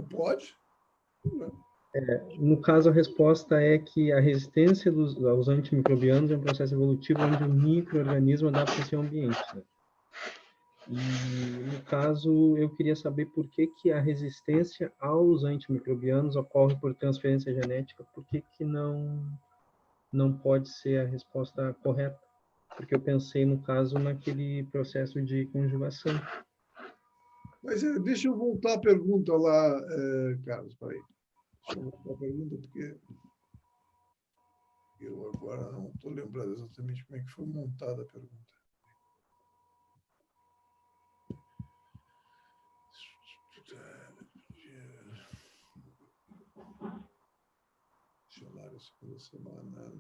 Pode. No caso, a resposta é que a resistência aos antimicrobianos é um processo evolutivo onde o micro-organismo adapta-se ao ambiente, né? E, no caso, eu queria saber por que a resistência aos antimicrobianos ocorre por transferência genética, por que não pode ser a resposta correta? Porque eu pensei, no caso, naquele processo de conjugação. Mas deixa eu voltar a pergunta lá, Carlos, peraí. Deixa eu voltar a pergunta, porque eu agora não estou lembrando exatamente como é que foi montada a pergunta. Dicionário, segunda semana.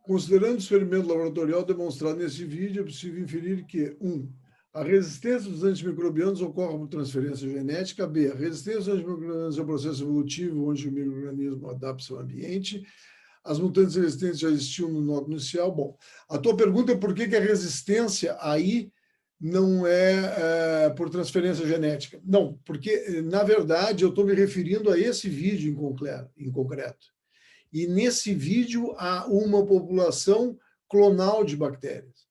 Considerando o experimento laboratorial demonstrado nesse vídeo, é possível inferir que, 1. A resistência dos antimicrobianos ocorre por transferência genética. B. A resistência dos antimicrobianos é um processo evolutivo onde o microorganismo adapta-se ao ambiente. As mutantes resistentes já existiam no nó inicial. Bom, a tua pergunta é por que a resistência aí não é por transferência genética. Não, porque, na verdade, eu estou me referindo a esse vídeo em concreto. E nesse vídeo há uma população clonal de bactérias.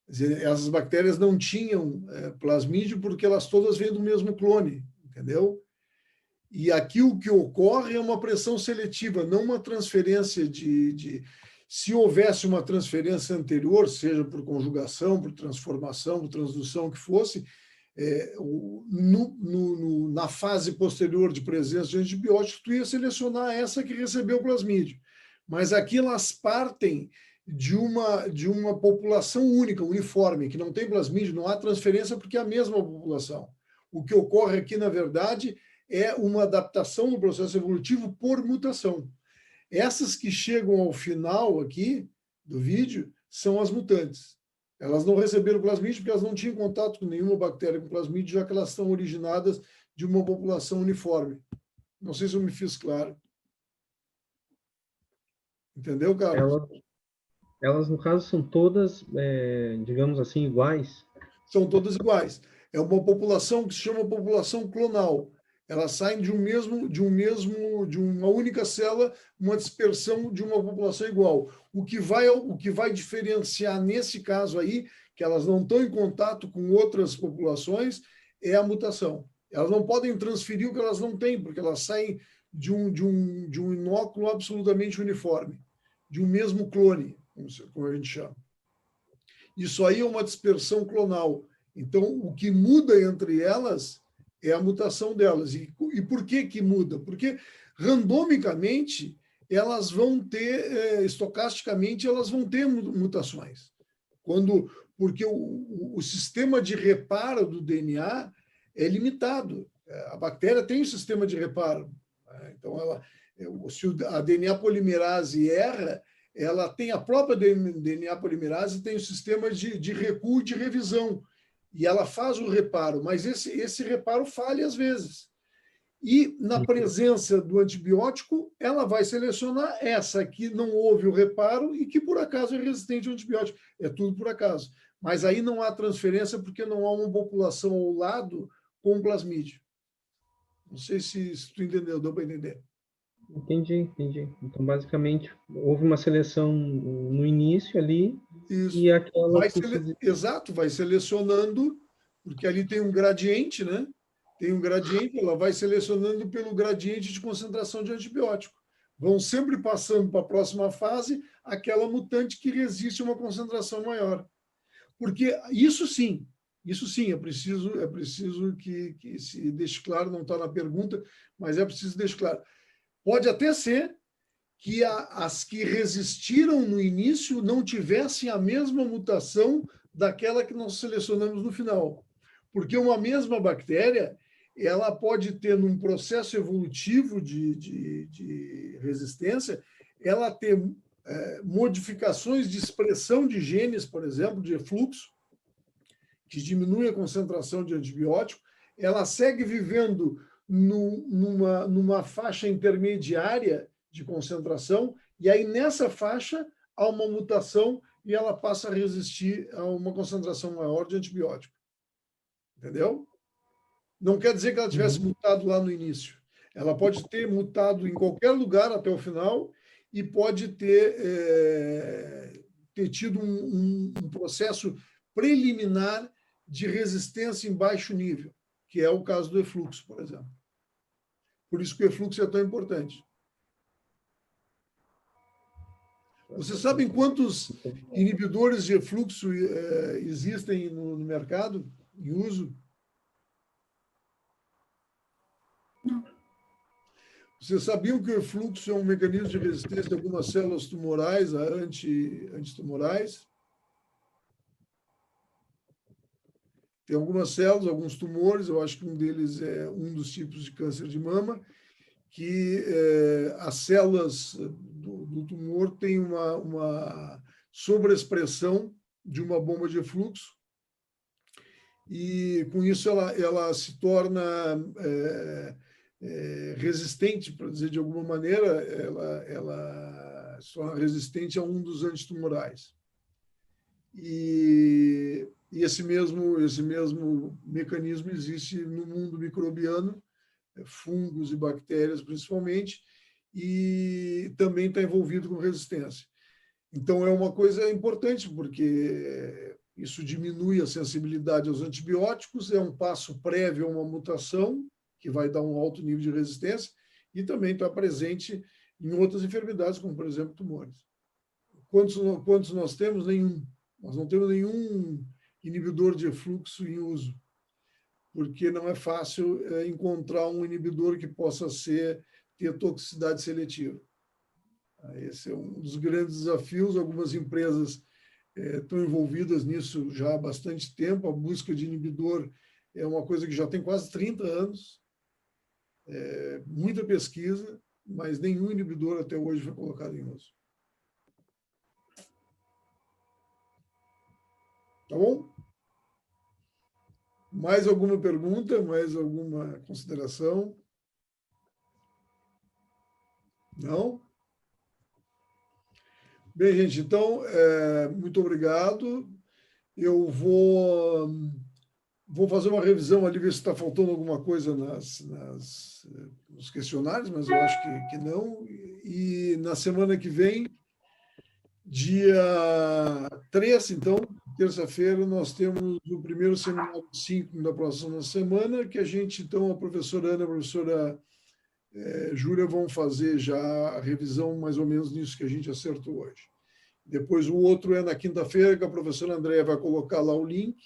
Quer dizer, essas bactérias não tinham plasmídio porque elas todas vêm do mesmo clone, entendeu? E aqui o que ocorre é uma pressão seletiva, não uma transferência Se houvesse uma transferência anterior, seja por conjugação, por transformação, por transdução, o que fosse, na fase posterior de presença de antibióticos, tu ia selecionar essa que recebeu o plasmídio. Mas aqui elas partem de uma população única, uniforme, que não tem plasmídio, não há transferência porque é a mesma população. O que ocorre aqui, na verdade, é uma adaptação no processo evolutivo por mutação. Essas que chegam ao final aqui do vídeo são as mutantes. Elas não receberam plasmídio porque elas não tinham contato com nenhuma bactéria com plasmídio, já que elas estão originadas de uma população uniforme. Não sei se eu me fiz claro. Entendeu, Carlos? Elas, no caso, são todas, digamos assim, iguais? São todas iguais. É uma população que se chama população clonal. Elas saem de uma única célula, uma dispersão de uma população igual. O que vai diferenciar nesse caso aí, que elas não estão em contato com outras populações, é a mutação. Elas não podem transferir o que elas não têm, porque elas saem de um inóculo absolutamente uniforme, de um mesmo clone, como a gente chama. Isso aí é uma dispersão clonal. Então, o que muda entre elas é a mutação delas. E por que muda? Porque, randomicamente, elas vão ter, estocasticamente, elas vão ter mutações. Porque o sistema de reparo do DNA é limitado. A bactéria tem um sistema de reparo. Então, se a DNA polimerase erra, ela tem a própria DNA polimerase, tem o sistema de recuo e de revisão. E ela faz o reparo, mas esse reparo falha às vezes. E, na presença do antibiótico, ela vai selecionar essa que não houve o reparo e que, por acaso, é resistente ao antibiótico. É tudo por acaso. Mas aí não há transferência porque não há uma população ao lado com plasmídio. Não sei se tu entendeu, deu para entender. Entendi. Então, basicamente, houve uma seleção no início ali. Isso. E aquela... Exato, vai selecionando, porque ali tem um gradiente, né? Tem um gradiente, ela vai selecionando pelo gradiente de concentração de antibiótico. Vão sempre passando para a próxima fase aquela mutante que resiste a uma concentração maior. Porque isso sim, é preciso que se deixe claro, não está na pergunta, mas é preciso deixar claro. Pode até ser que as que resistiram no início não tivessem a mesma mutação daquela que nós selecionamos no final. Porque uma mesma bactéria, ela pode ter, num processo evolutivo de resistência, ela ter modificações de expressão de genes, por exemplo, de efluxo, que diminui a concentração de antibiótico, ela segue vivendo numa faixa intermediária de concentração, e aí nessa faixa há uma mutação e ela passa a resistir a uma concentração maior de antibiótico. Entendeu? Não quer dizer que ela tivesse mutado lá no início. Ela pode ter mutado em qualquer lugar até o final e pode ter tido um processo preliminar de resistência em baixo nível, que é o caso do efluxo, por exemplo. Por isso que o efluxo é tão importante. Vocês sabem quantos inibidores de efluxo existem no mercado, em uso? Vocês sabiam que o efluxo é um mecanismo de resistência de algumas células tumorais a antitumorais? Tem algumas células, alguns tumores, eu acho que um deles é um dos tipos de câncer de mama, que as células do tumor têm uma sobreexpressão de uma bomba de efluxo, e com isso ela se torna resistente, para dizer de alguma maneira, ela se torna resistente a um dos antitumorais. E esse mesmo mecanismo existe no mundo microbiano, fungos e bactérias principalmente, e também está envolvido com resistência. Então, é uma coisa importante, porque isso diminui a sensibilidade aos antibióticos, é um passo prévio a uma mutação, que vai dar um alto nível de resistência, e também está presente em outras enfermidades, como, por exemplo, tumores. Quantos nós temos? Nenhum. Nós não temos nenhum inibidor de efluxo em uso, porque não é fácil encontrar um inibidor que possa ter toxicidade seletiva. Esse é um dos grandes desafios. Algumas empresas estão envolvidas nisso já há bastante tempo. A busca de inibidor é uma coisa que já tem quase 30 anos. muita pesquisa, mas nenhum inibidor até hoje foi colocado em uso. Tá bom? Mais alguma pergunta? Mais alguma consideração? Não? Bem, gente, então, muito obrigado. Eu vou fazer uma revisão ali, ver se está faltando alguma coisa nos questionários, mas eu acho que não. E na semana que vem, dia 3, então, terça-feira, nós temos o primeiro seminário 5 da próxima semana, que a gente, então, a professora Ana e a professora Júlia vão fazer já a revisão mais ou menos nisso que a gente acertou hoje. Depois o outro é na quinta-feira, que a professora Andréia vai colocar lá o link,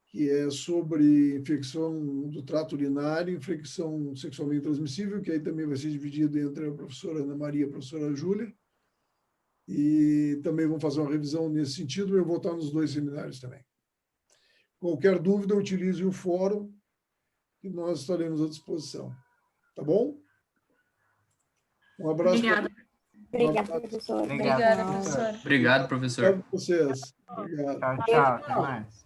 que é sobre infecção do trato urinário, infecção sexualmente transmissível, que aí também vai ser dividido entre a professora Ana Maria e a professora Júlia. E também vamos fazer uma revisão nesse sentido, eu vou estar nos 2 seminários também. Qualquer dúvida, utilize o fórum, e nós estaremos à disposição. Tá bom? Um abraço. Obrigada. Obrigada, professor. Obrigada, professor. Obrigado, professor. Obrigado a vocês. Obrigado. Tchau, tchau. Até mais.